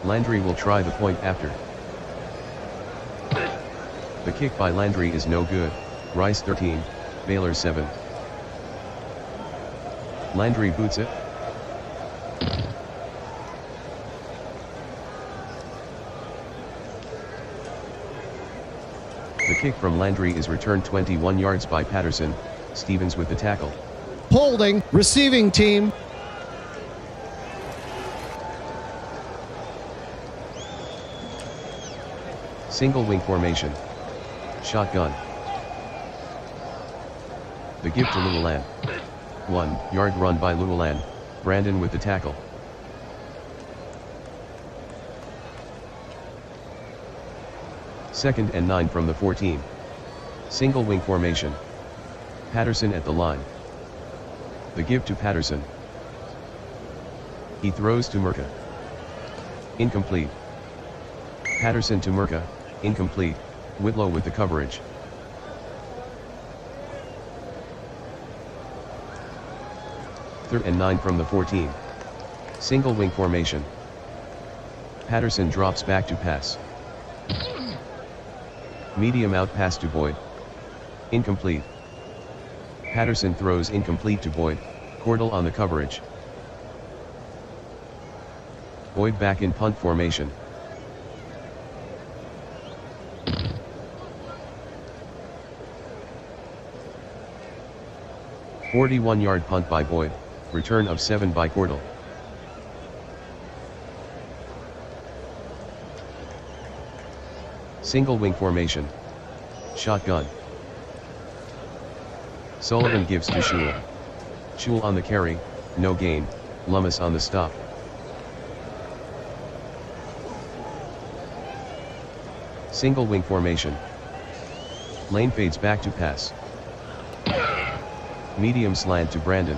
Landry will try the point after. The kick by Landry is no good, Rice 13, Baylor 7. Landry boots it. The kick from Landry is returned 21 yards by Patterson, Stevens with the tackle. Holding, receiving team. Single wing formation. Shotgun. The give to Llewellyn. 1-yard run by Llewellyn, Brandon with the tackle. Second and 9 from the 14. Single wing formation. Patterson at the line. The give to Patterson. He throws to Murka. Incomplete. Patterson to Murka, incomplete, Whitlow with the coverage. Third and 9 from the 14. Single wing formation. Patterson drops back to pass. Medium out pass to Boyd. Incomplete. Patterson throws incomplete to Boyd, Cordell on the coverage. Boyd back in punt formation. "41-yard punt by Boyd, return of 7 by Cordell. Single wing formation. Shotgun. Sullivan gives to Shule. Shule on the carry, no gain, Lummis on the stop. Single wing formation. Lane fades back to pass. Medium slant to Brandon.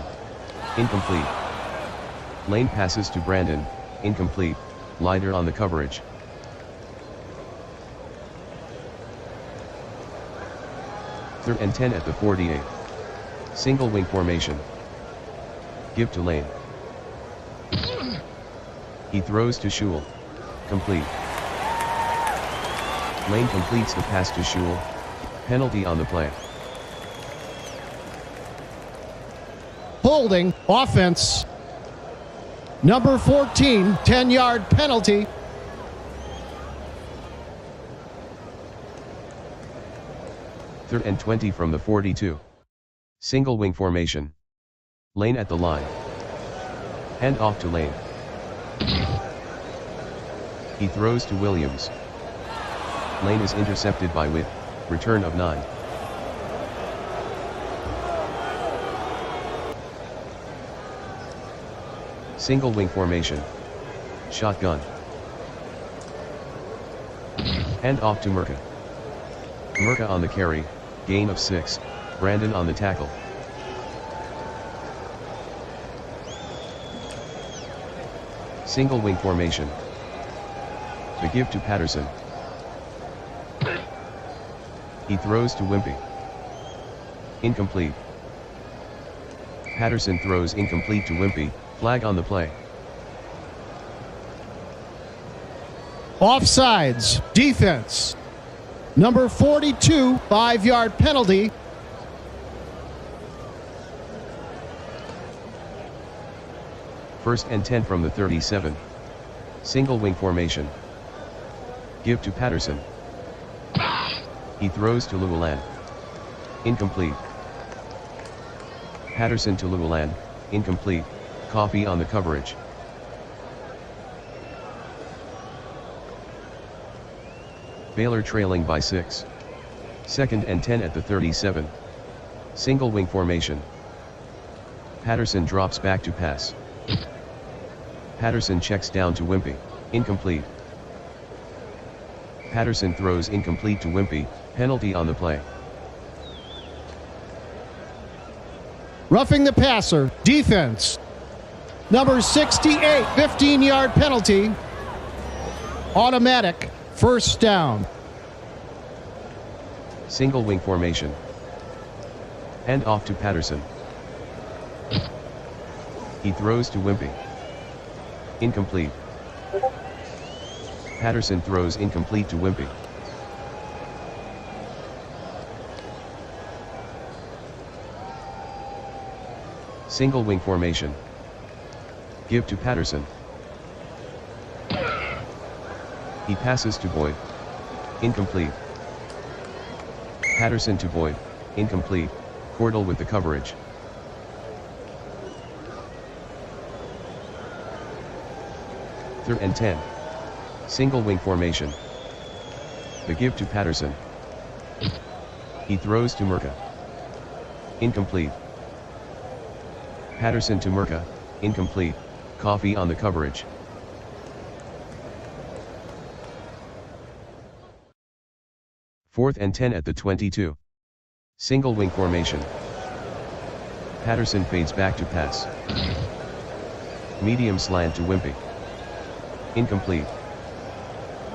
Incomplete. Lane passes to Brandon, incomplete, Leiter on the coverage. Third and 10 at the 48. Single wing formation. Give to Lane. He throws to Shule. Complete. Lane completes the pass to Shule. Penalty on the play. holding. Offense. Number 14, 10-yard penalty. Third and 20 from the 42. Single wing formation. Lane at the line. Hand off to Lane. He throws to Williams. Lane is intercepted by Witt. Return of 9. Single wing formation. Shotgun. Hand off to Murka. Murka on the carry, gain of 6, Brandon on the tackle. Single wing formation. The give to Patterson. He throws to Wimpy. Incomplete. Patterson throws incomplete to Wimpy, flag on the play. Offsides, defense. Number 42, 5-yard penalty. First and 10 from the 37. Single wing formation. Give to Patterson. He throws to Llewellyn. Incomplete. Patterson to Llewellyn, incomplete. Coffee on the coverage. Baylor trailing by 6. Second and 10 at the 37. Single wing formation. Patterson drops back to pass. Patterson checks down to Wimpy, incomplete. Patterson throws incomplete to Wimpy, penalty on the play. Roughing the passer, defense. Number 68, 15-yard penalty. Automatic, first down. Single wing formation. Hand off to Patterson. He throws to Wimpy. Incomplete. Patterson throws incomplete to Wimpy. Single wing formation. Give to Patterson. He passes to Boyd. Incomplete. Patterson to Boyd. Incomplete. Cordell with the coverage. Third and 10. Single wing formation. The give to Patterson. He throws to Murka. Incomplete. Patterson to Murka, incomplete. Coffee on the coverage. Fourth and 10 at the 22. Single wing formation. Patterson fades back to pass. Medium slant to Wimpy. Incomplete.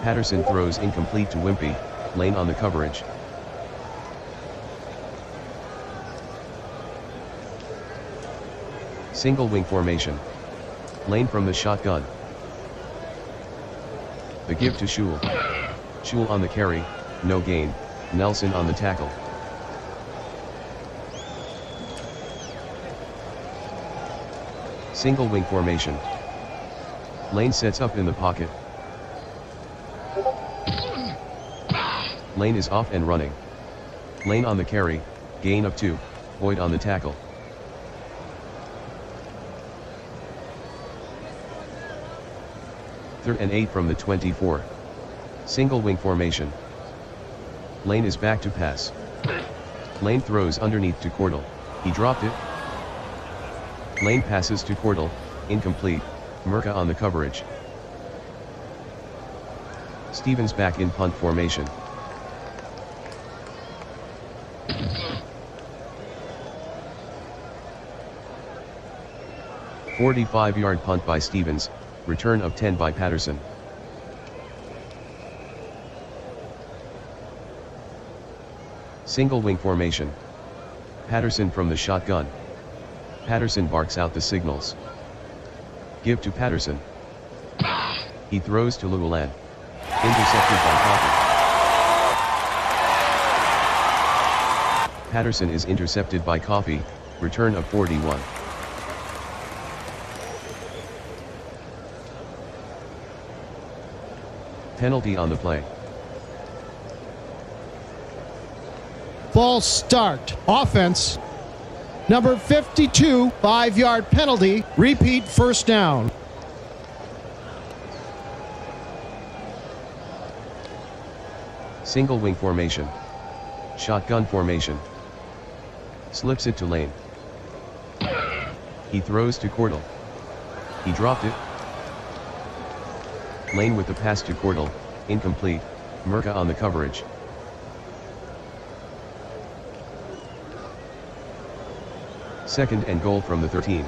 Patterson throws incomplete to Wimpy, Lane on the coverage. Single wing formation. Lane from the shotgun. The give to Shule. Shule on the carry, no gain. Nelson on the tackle. Single wing formation. Lane sets up in the pocket. Lane is off and running. Lane on the carry, gain of 2, Boyd on the tackle. Third and 8 from the 24. Single wing formation. Lane is back to pass. Lane throws underneath to Cordell. He dropped it. Lane passes to Cordell, incomplete. Murka on the coverage. Stevens back in punt formation. "45-yard punt by Stevens, return of 10 by Patterson. Single wing formation. Patterson from the shotgun. Patterson barks out the signals. Give to Patterson. He throws to Llewellyn. Intercepted by Coffee. Patterson is intercepted by Coffee, return of 41. Penalty on the play. False start. Offense. Number 52, 5-yard penalty. Repeat first down. Single wing formation. Shotgun formation. Slips it to Lane. He throws to Cordell. He dropped it. Lane with the pass to Cordell, incomplete. Murka on the coverage. Second and goal from the 13.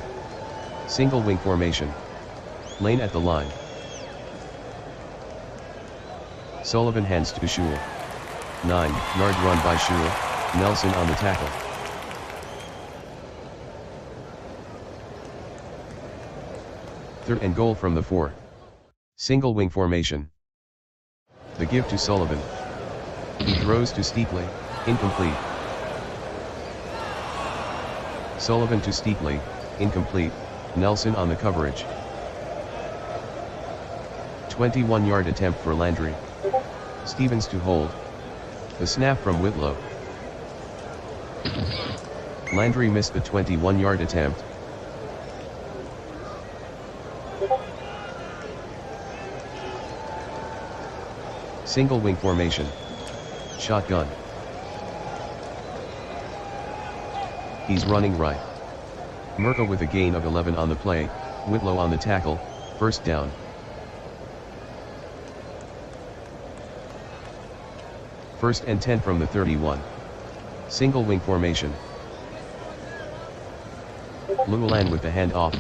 Single wing formation. Lane at the line. Sullivan hands to Shule. 9-yard run by Shule, Nelson on the tackle. Third and goal from the 4. Single wing formation. The give to Sullivan. He throws to Steepley, incomplete. Sullivan to Steepley, incomplete. Nelson on the coverage. 21-yard attempt for Landry. Stevens to hold. The snap from Whitlow. Landry missed the 21-yard attempt. Single wing formation. Shotgun. He's running right. Murka with a gain of 11 on the play, Whitlow on the tackle, first down. First and 10 from the 31. Single wing formation. Llewellyn with the handoff.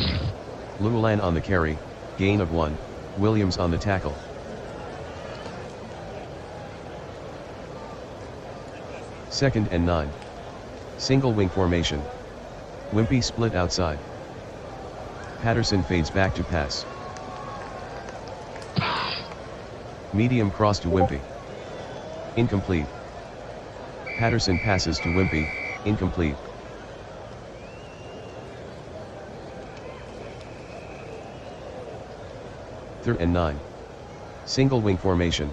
Llewellyn on the carry, gain of 1, Williams on the tackle. Second and 9. Single wing formation. Wimpy split outside. Patterson fades back to pass. Medium cross to Wimpy. Incomplete. Patterson passes to Wimpy, incomplete. Third and 9. Single wing formation.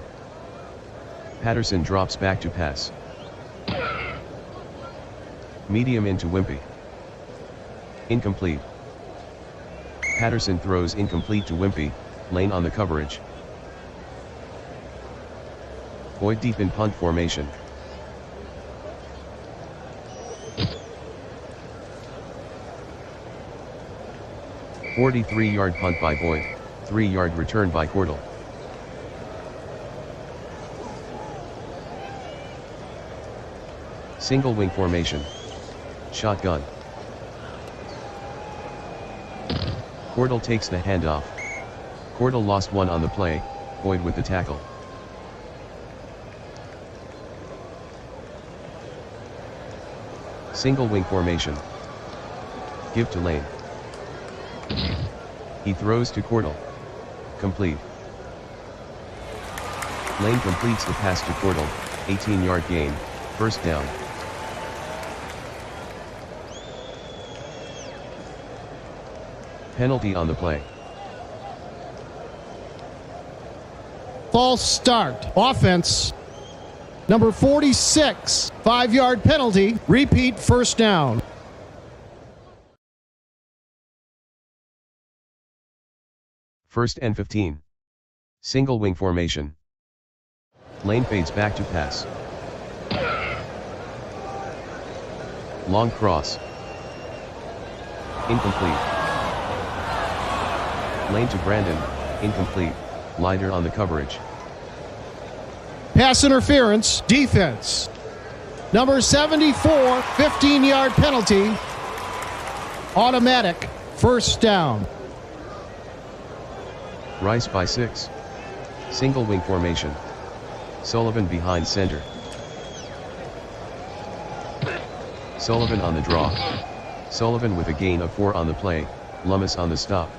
Patterson drops back to pass. Medium into Wimpy. Incomplete. Patterson throws incomplete to Wimpy, Lane on the coverage. Boyd deep in punt formation. "43-yard punt by Boyd, 3-yard return by Cordell. Single wing formation. Shotgun. Cordell takes the handoff. Cordell lost 1 on the play, Boyd with the tackle. Single wing formation. Give to Lane. He throws to Cordell. Complete. Lane completes the pass to Cordell, 18-yard gain, first down. Penalty on the play. False start. Offense. Number 46, 5-yard penalty. Repeat first down. First and 15. Single wing formation. Lane fades back to pass. Long cross. Incomplete. Lane to Brandon, incomplete. Leiter on the coverage. Pass interference, defense. Number 74, 15-yard penalty. Automatic, first down. Rice by 6. Single wing formation. Sullivan behind center. Sullivan on the draw. Sullivan with a gain of 4 on the play, Lummis on the stop.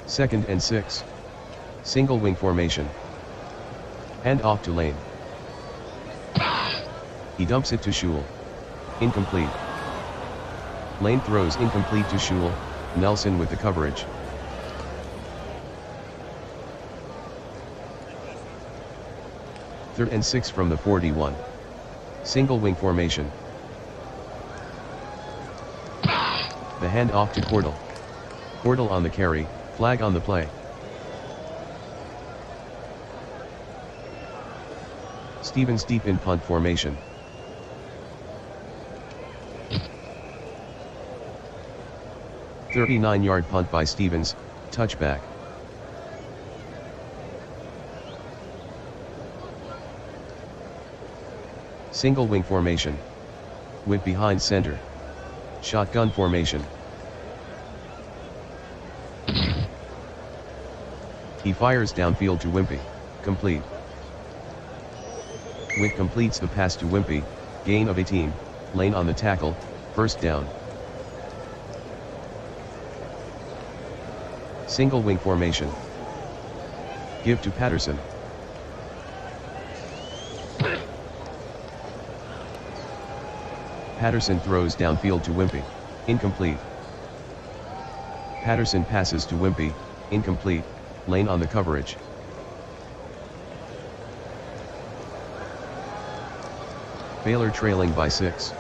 Second and 6. Single wing formation. Hand off to Lane. He dumps it to Shule. Incomplete. Lane throws incomplete to Shule, Nelson with the coverage. 3rd and 6 from the 41. Single wing formation. The hand off to Cordell. Cordell on the carry, flag on the play. Stevens deep in punt formation. "39-yard punt by Stevens, touchback. Single wing formation. Witt behind center. Shotgun formation. He fires downfield to Wimpy, complete. Witt completes the pass to Wimpy, gain of 18, Lane on the tackle, first down. Single wing formation. Give to Patterson. Patterson throws downfield to Wimpy, incomplete. Patterson passes to Wimpy, incomplete, Lane on the coverage. Baylor trailing by 6.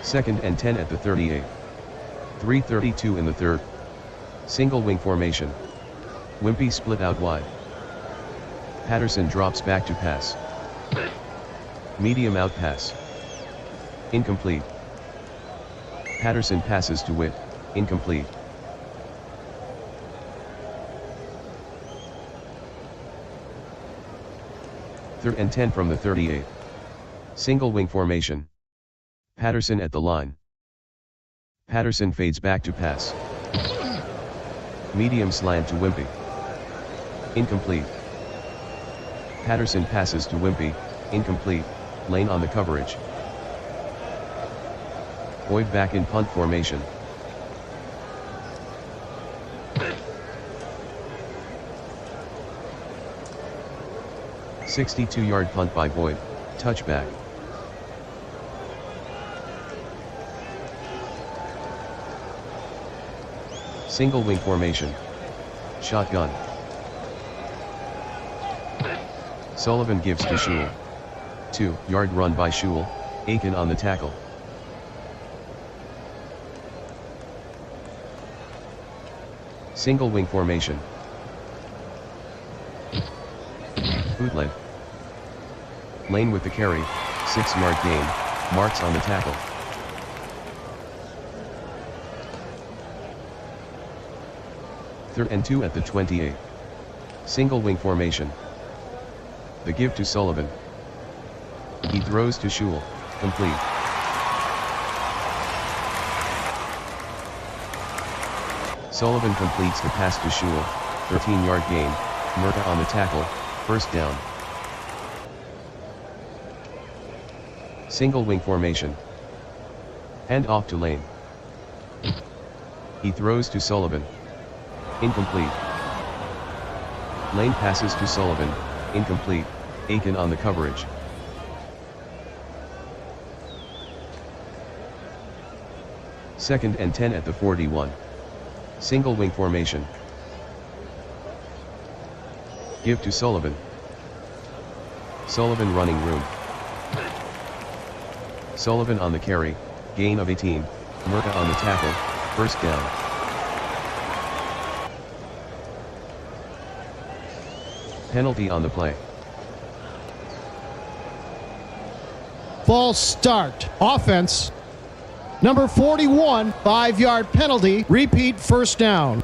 2nd and 10 at the 38. 3:32 in the 3rd. Single wing formation. Wimpy split out wide. Patterson drops back to pass. Medium out pass. Incomplete. Patterson passes to Witt, incomplete. Third and 10 from the 38. Single wing formation. Patterson at the line. Patterson fades back to pass. Medium slant to Wimpy. Incomplete. Patterson passes to Wimpy, incomplete, Lane on the coverage. Boyd back in punt formation. "62-yard punt by Boyd, touchback. Single wing formation. Shotgun. Sullivan gives to Shule. 2-yard run by Shule, Aiken on the tackle. Single wing formation. Bootleg. Lane with the carry, 6-yard gain, Marks on the tackle. Third and 2 at the 28. Single wing formation. The give to Sullivan. He throws to Shule, complete. Sullivan completes the pass to Shule, 13-yard gain, Murta on the tackle, first down. Single wing formation. Hand off to Lane. He throws to Sullivan. Incomplete. Lane passes to Sullivan, incomplete, Aiken on the coverage. Second and 10 at the 41. Single wing formation. Give to Sullivan. Sullivan running room. Sullivan on the carry, gain of 18, Murta on the tackle, first down. Penalty on the play. False start. Offense. Number 41, 5-yard penalty. Repeat, first down.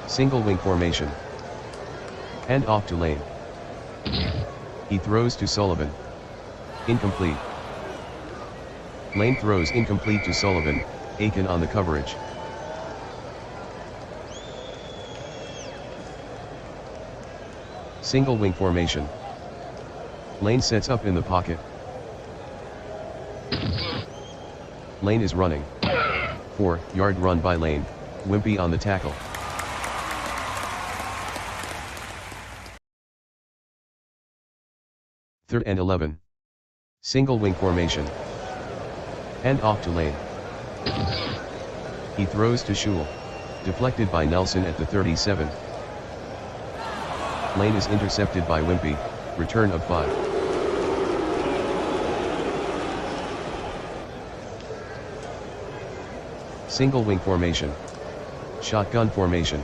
Single wing formation. Hand off to Lane. He throws to Sullivan. Incomplete. Lane throws incomplete to Sullivan, Aiken on the coverage. Single wing formation. Lane sets up in the pocket. Lane is running. 4-yard run by Lane, Wimpy on the tackle. Third and 11. Single wing formation. Hand off to Lane. He throws to Shule. Deflected by Nelson at the 37. Lane is intercepted by Wimpy, return of 5. Single wing formation. Shotgun formation.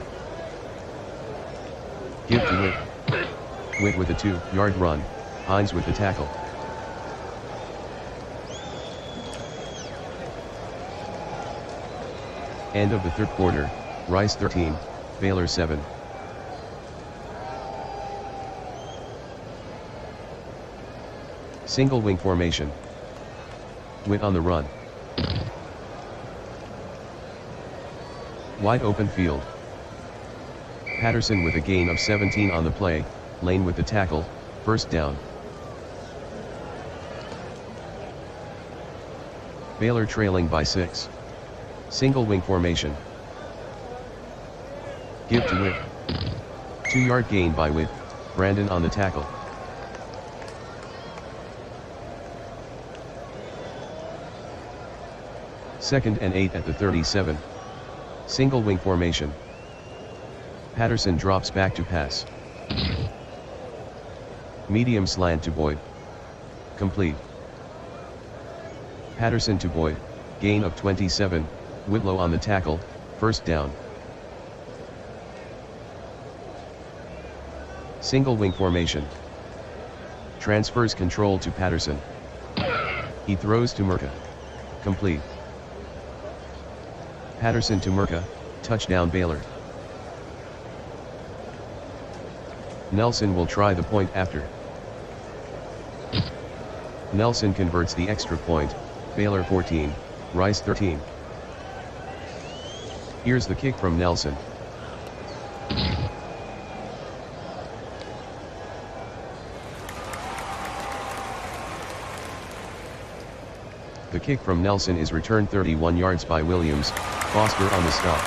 Give to Witt. Witt with a 2-yard run, Hines with the tackle. End of the third quarter, Rice 13, Baylor 7. Single wing formation. Witt on the run. Wide open field. Patterson with a gain of 17 on the play, Lane with the tackle, first down. Baylor trailing by 6. Single wing formation. Give to Witt. 2-yard gain by Witt, Brandon on the tackle. Second and 8 at the 37. Single wing formation. Patterson drops back to pass. Medium slant to Boyd. Complete. Patterson to Boyd, gain of 27, Whitlow on the tackle, first down. Single wing formation. Transfers control to Patterson. He throws to Murka. Complete. Patterson to Murka, touchdown Baylor. Nelson will try the point after. Nelson converts the extra point, Baylor 14, Rice 13. Here's the kick from Nelson. The kick from Nelson is returned 31 yards by Williams, Foster on the stop.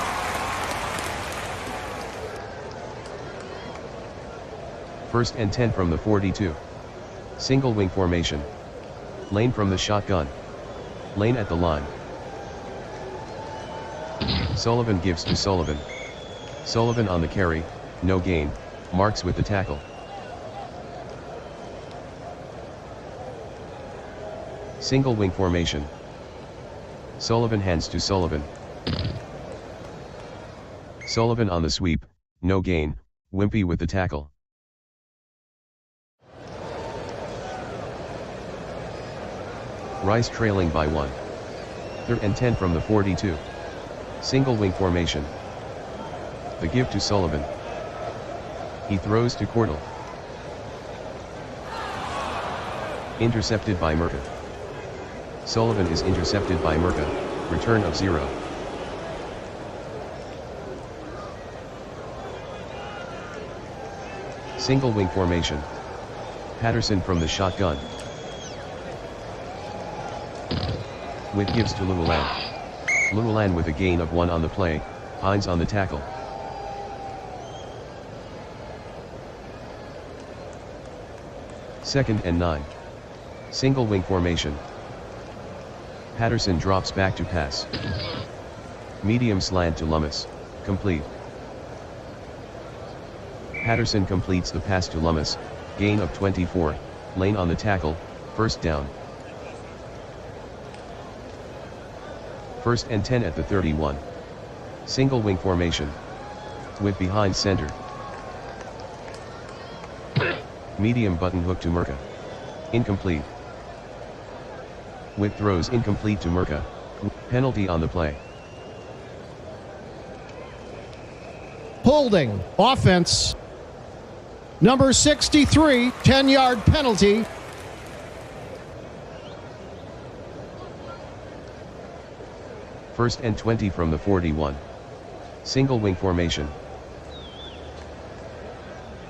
First and 10 from the 42. Single wing formation. Lane from the shotgun. Lane at the line. Sullivan gives to Sullivan. Sullivan on the carry, no gain, Marks with the tackle. Single wing formation. Sullivan hands to Sullivan. Sullivan on the sweep, no gain, Wimpy with the tackle. Rice trailing by 1. Third and 10 from the 42. Single wing formation. The give to Sullivan. He throws to Cordell. Intercepted by Murka. Sullivan is intercepted by Murka, return of 0. Single wing formation. Patterson from the shotgun. Witt gives to Llewellyn. Llewellyn with a gain of 1 on the play, Hines on the tackle. Second and 9. Single wing formation. Patterson drops back to pass. Medium slant to Lummis, complete. Patterson completes the pass to Lummis, gain of 24, Lane on the tackle, first down. First and 10 at the 31. Single wing formation. Witt behind center. Medium button hook to Murka. Incomplete. Witt throws incomplete to Murka. Penalty on the play. Holding, offense. Number 63, 10-yard penalty. First and 20 from the 41. Single wing formation.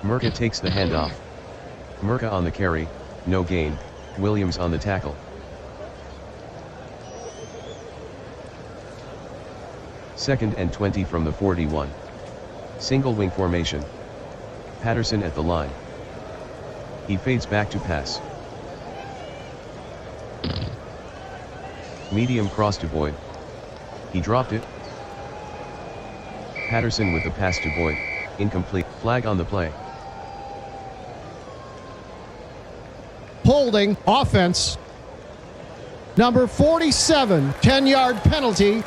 Murka takes the handoff. Murka on the carry, no gain, Williams on the tackle. Second and 20 from the 41. Single wing formation. Patterson at the line. He fades back to pass. Medium cross to Boyd. He dropped it. Patterson with the pass to Boyd, incomplete, flag on the play. holding offense. Number 47, 10-yard penalty.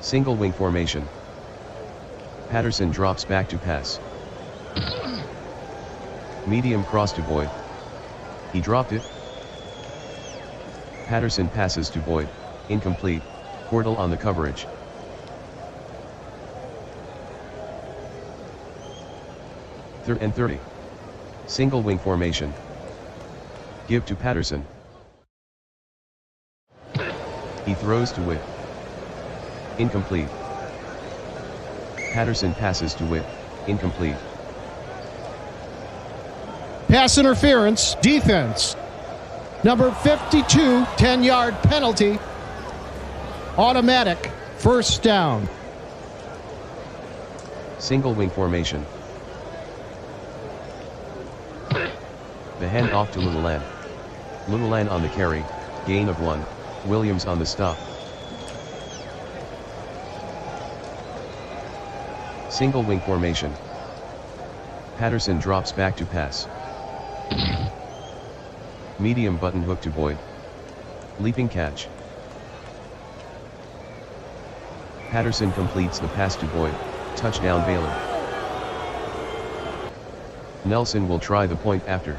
Single wing formation. Patterson drops back to pass. Medium cross to Boyd. He dropped it. Patterson passes to Boyd. Incomplete. Portal on the coverage. Third and 30. Single wing formation. Give to Patterson. He throws to Witt. Incomplete. Patterson passes to Witt. Incomplete. Pass interference, defense. Number 52, 10-yard penalty. Automatic, first down. Single wing formation. The handoff to Lululan. Lululan on the carry, gain of 1, Williams on the stop. Single wing formation. Patterson drops back to pass. Medium button hook to Boyd. Leaping catch. Patterson completes the pass to Boyd, touchdown Baylor. Nelson will try the point after.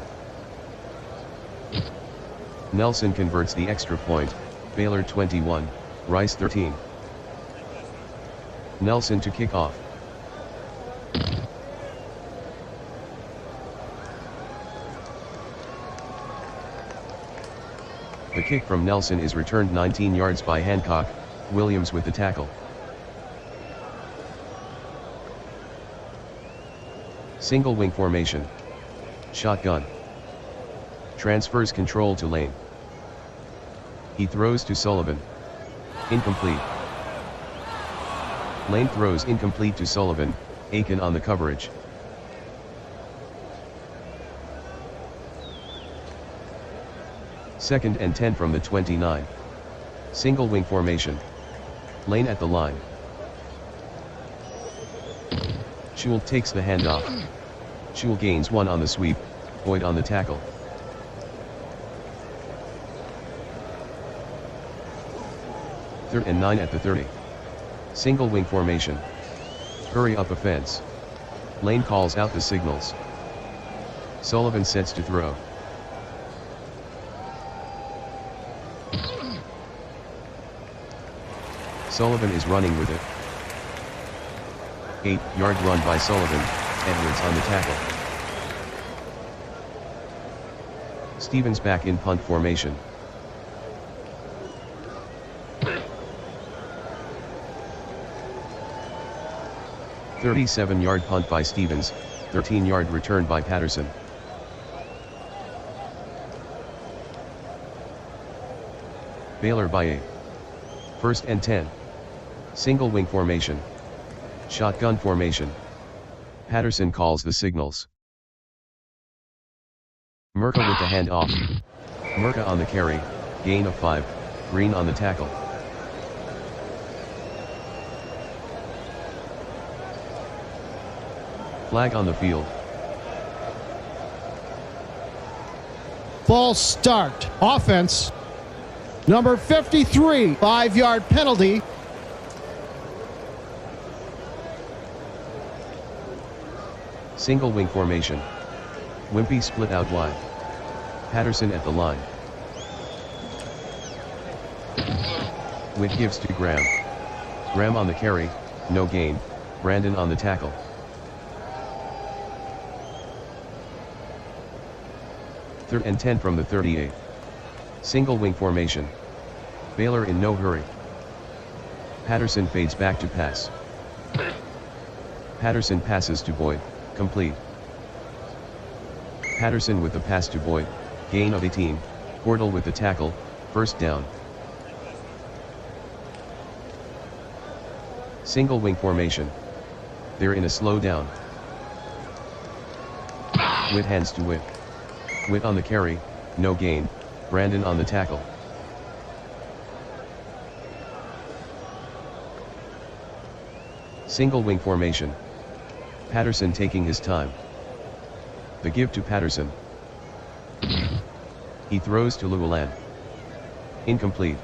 Nelson converts the extra point, Baylor 21, Rice 13. Nelson to kick off. The kick from Nelson is returned 19 yards by Hancock, Williams with the tackle. Single wing formation. Shotgun. Transfers control to Lane. He throws to Sullivan. Incomplete. Lane throws incomplete to Sullivan, Aiken on the coverage. Second and 10 from the 29. Single wing formation. Lane at the line. Schul takes the handoff. Schul gains 1 on the sweep, Boyd on the tackle. Third and 9 at the 30. Single wing formation. Hurry up offense. Lane calls out the signals. Sullivan sets to throw. Sullivan is running with it. 8-yard run by Sullivan, Edwards on the tackle. Stevens back in punt formation. "37-yard punt by Stevens, 13-yard return by Patterson. Baylor by 8. First and 10. Single wing formation. Shotgun formation. Patterson calls the signals. Merca with the handoff. Merca on the carry, gain of 5, Green on the tackle. Flag on the field. False start, offense. Number 53, 5-yard penalty. Single wing formation. Wimpy split out wide. Patterson at the line. Witt gives to Graham. Graham on the carry, no gain, Brandon on the tackle. Third and 10 from the 38. Single wing formation. Baylor in no hurry. Patterson fades back to pass. Patterson passes to Boyd, complete. Patterson with the pass to Boyd, gain of 18, Portal with the tackle, first down. Single wing formation. They're in a slow down. Witt hands to Witt. Witt on the carry, no gain, Brandon on the tackle. Single wing formation. Patterson taking his time. The give to Patterson. He throws to Llewellyn. Incomplete.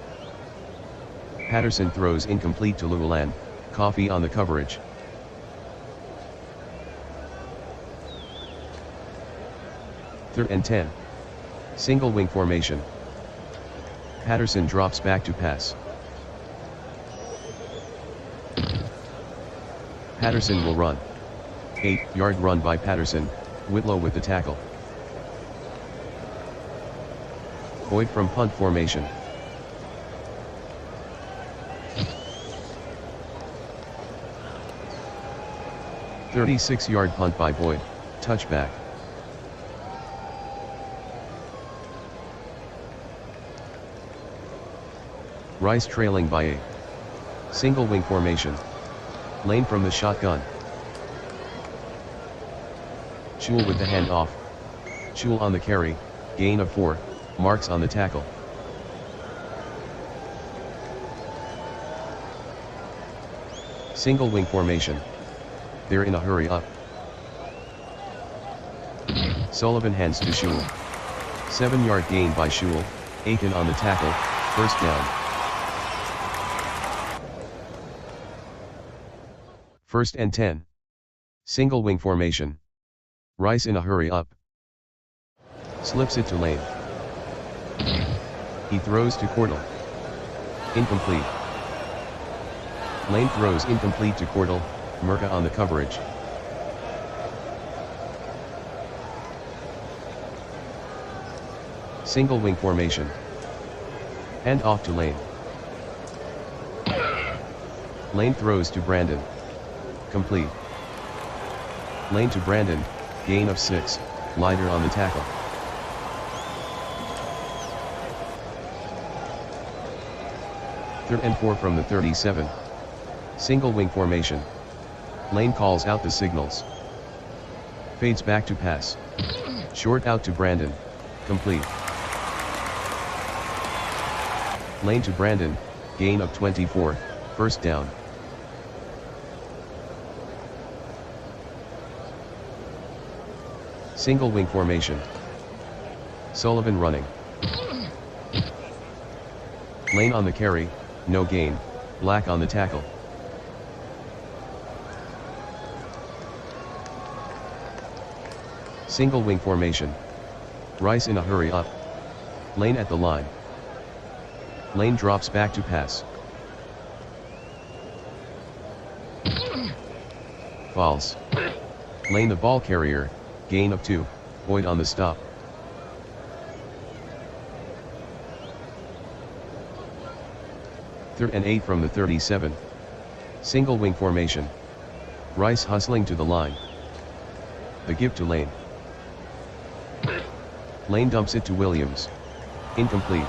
Patterson throws incomplete to Llewellyn, Coffey on the coverage. Third and 10. Single wing formation. Patterson drops back to pass. Patterson will run. 8-yard run by Patterson, Whitlow with the tackle. Boyd from punt formation. "36-yard punt by Boyd, touchback." Rice trailing by 8. Single wing formation. Lane from the shotgun. Shule with the handoff. Shule on the carry, gain of 4, Marks on the tackle. Single wing formation. They're in a hurry up. Sullivan hands to Shule. 7-yard gain by Shule, Aiken on the tackle, first down. First and 10. Single wing formation. Rice in a hurry up. Slips it to Lane. He throws to Cordell. Incomplete. Lane throws incomplete to Cordell, Murka on the coverage. Single wing formation. Hand off to Lane. Lane throws to Brandon. Complete. Lane to Brandon, gain of 6, Leiter on the tackle. Third and 4 from the 37. Single wing formation. Lane calls out the signals. Fades back to pass. Short out to Brandon. Complete. Lane to Brandon, gain of 24, first down. Single wing formation. Sullivan running. Lane on the carry, no gain, Black on the tackle. Single wing formation. Rice in a hurry up. Lane at the line. Lane drops back to pass. False. Lane the ball carrier, gain of 2, Boyd on the stop. Third and 8 from the 37. Single wing formation. Rice hustling to the line. The give to Lane. Lane dumps it to Williams. Incomplete.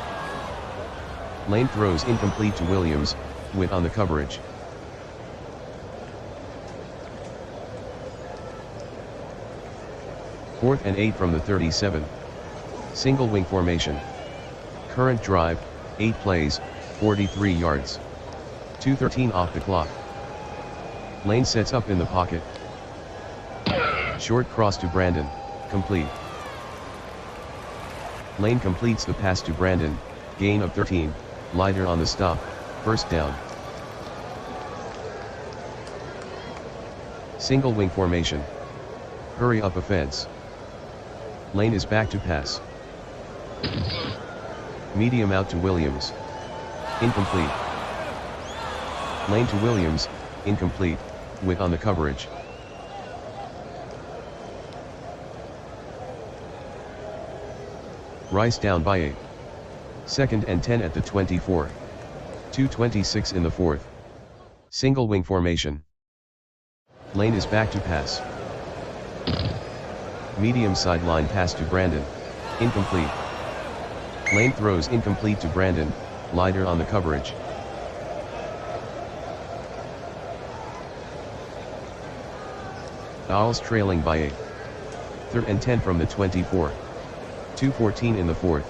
Lane throws incomplete to Williams, Witt on the coverage. Fourth and 8 from the 37. Single wing formation. Current drive, 8 plays, 43 yards. 2:13 off the clock. Lane sets up in the pocket. Short cross to Brandon, complete. Lane completes the pass to Brandon, gain of 13, Leiter on the stop, first down. Single wing formation. Hurry up offense. Lane is back to pass. Medium out to Williams. Incomplete. Lane to Williams, incomplete, Witt on the coverage. Rice down by 8. Second and 10 at the 24. 2:26 in the fourth. Single wing formation. Lane is back to pass. Medium sideline pass to Brandon, incomplete. Lane throws incomplete to Brandon, Leiter on the coverage. Owls trailing by 8. Third and 10 from the 24. 2:14 in the fourth.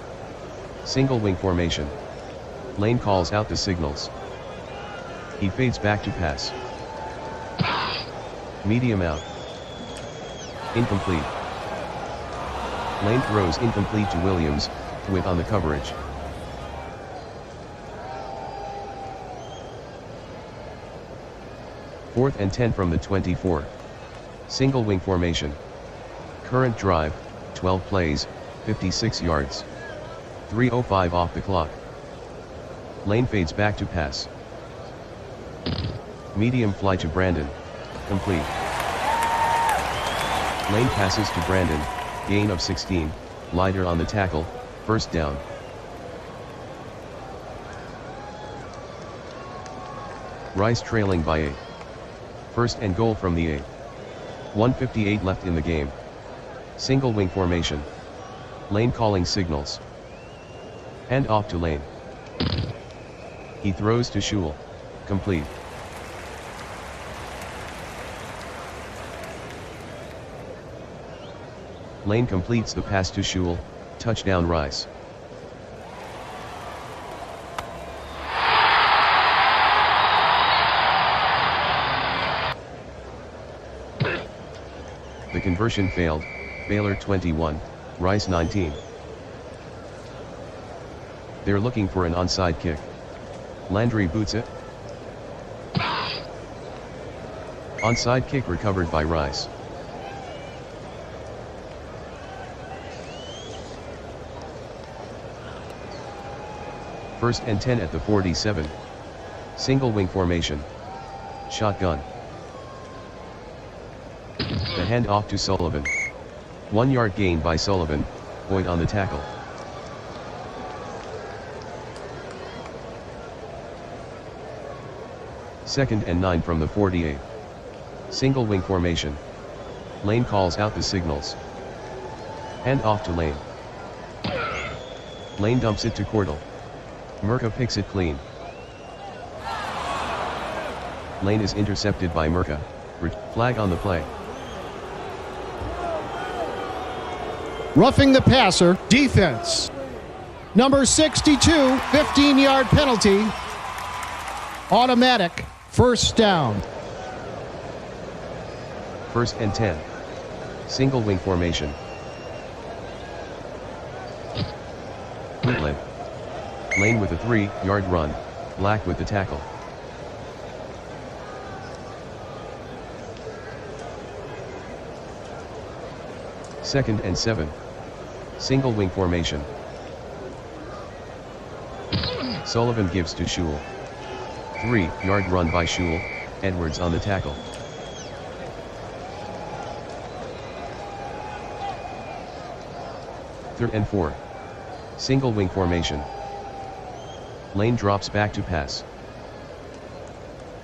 Single wing formation. Lane calls out the signals. He fades back to pass. Medium out. Incomplete. Lane throws incomplete to Williams, with on the coverage. Fourth and 10 from the 24. Single wing formation. Current drive, 12 plays, 56 yards. 3:05 off the clock. Lane fades back to pass. Medium fly to Brandon. Complete. Lane passes to Brandon, gain of 16, Leiter on the tackle, first down. Rice trailing by 8. First and goal from the 8. 1:58 left in the game. Single wing formation. Lane calling signals. Hand off to Lane. He throws to Shule. Complete. Lane completes the pass to Shule, touchdown Rice. The conversion failed, Baylor 21, Rice 19. They're looking for an onside kick. Landry boots it. Onside kick recovered by Rice. First and 10 at the 47. Single wing formation. Shotgun. The hand off to Sullivan. 1 yard gain by Sullivan, point on the tackle. Second and 9 from the 48. Single wing formation. Lane calls out the signals. Hand off to Lane. Lane dumps it to Cordell. Murka picks it clean. Lane is intercepted by Murka. Flag on the play. Roughing the passer, defense. Number 62, 15-yard penalty. Automatic, first down. First and 10. Single wing formation. Bootleg. Lane with a 3-yard run, Black with the tackle. Second and 7. Single wing formation. Sullivan gives to Shule. 3-yard run by Shule, Edwards on the tackle. Third and 4. Single wing formation. Lane drops back to pass.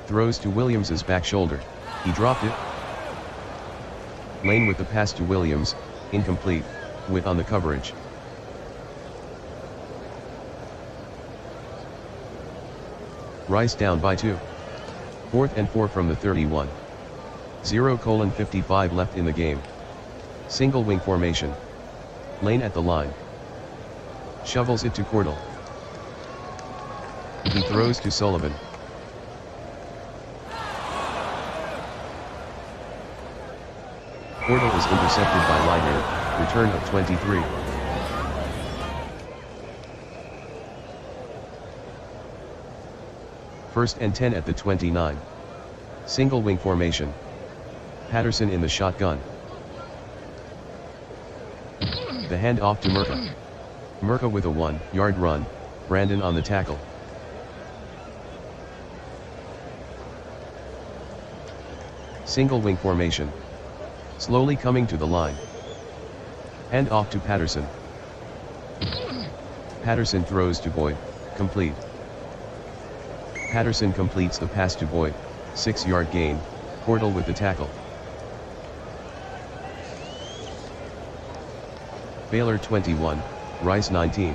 Throws to Williams's back shoulder. He dropped it. Lane with the pass to Williams, incomplete, with on the coverage. Rice down by 2. Fourth and 4 from the 31. 0:55 left in the game. Single wing formation. Lane at the line. Shovels it to Cordell. He throws to Sullivan. Cordell is intercepted by Leiter, return of 23. First and 10 at the 29. Single wing formation. Patterson in the shotgun. The hand off to Murka. Murka with a 1-yard run, Brandon on the tackle. Single wing formation. Slowly coming to the line. Hand off to Patterson. Patterson throws to Boyd, complete. Patterson completes the pass to Boyd, 6-yard gain, Cordell with the tackle. Baylor 21, Rice 19.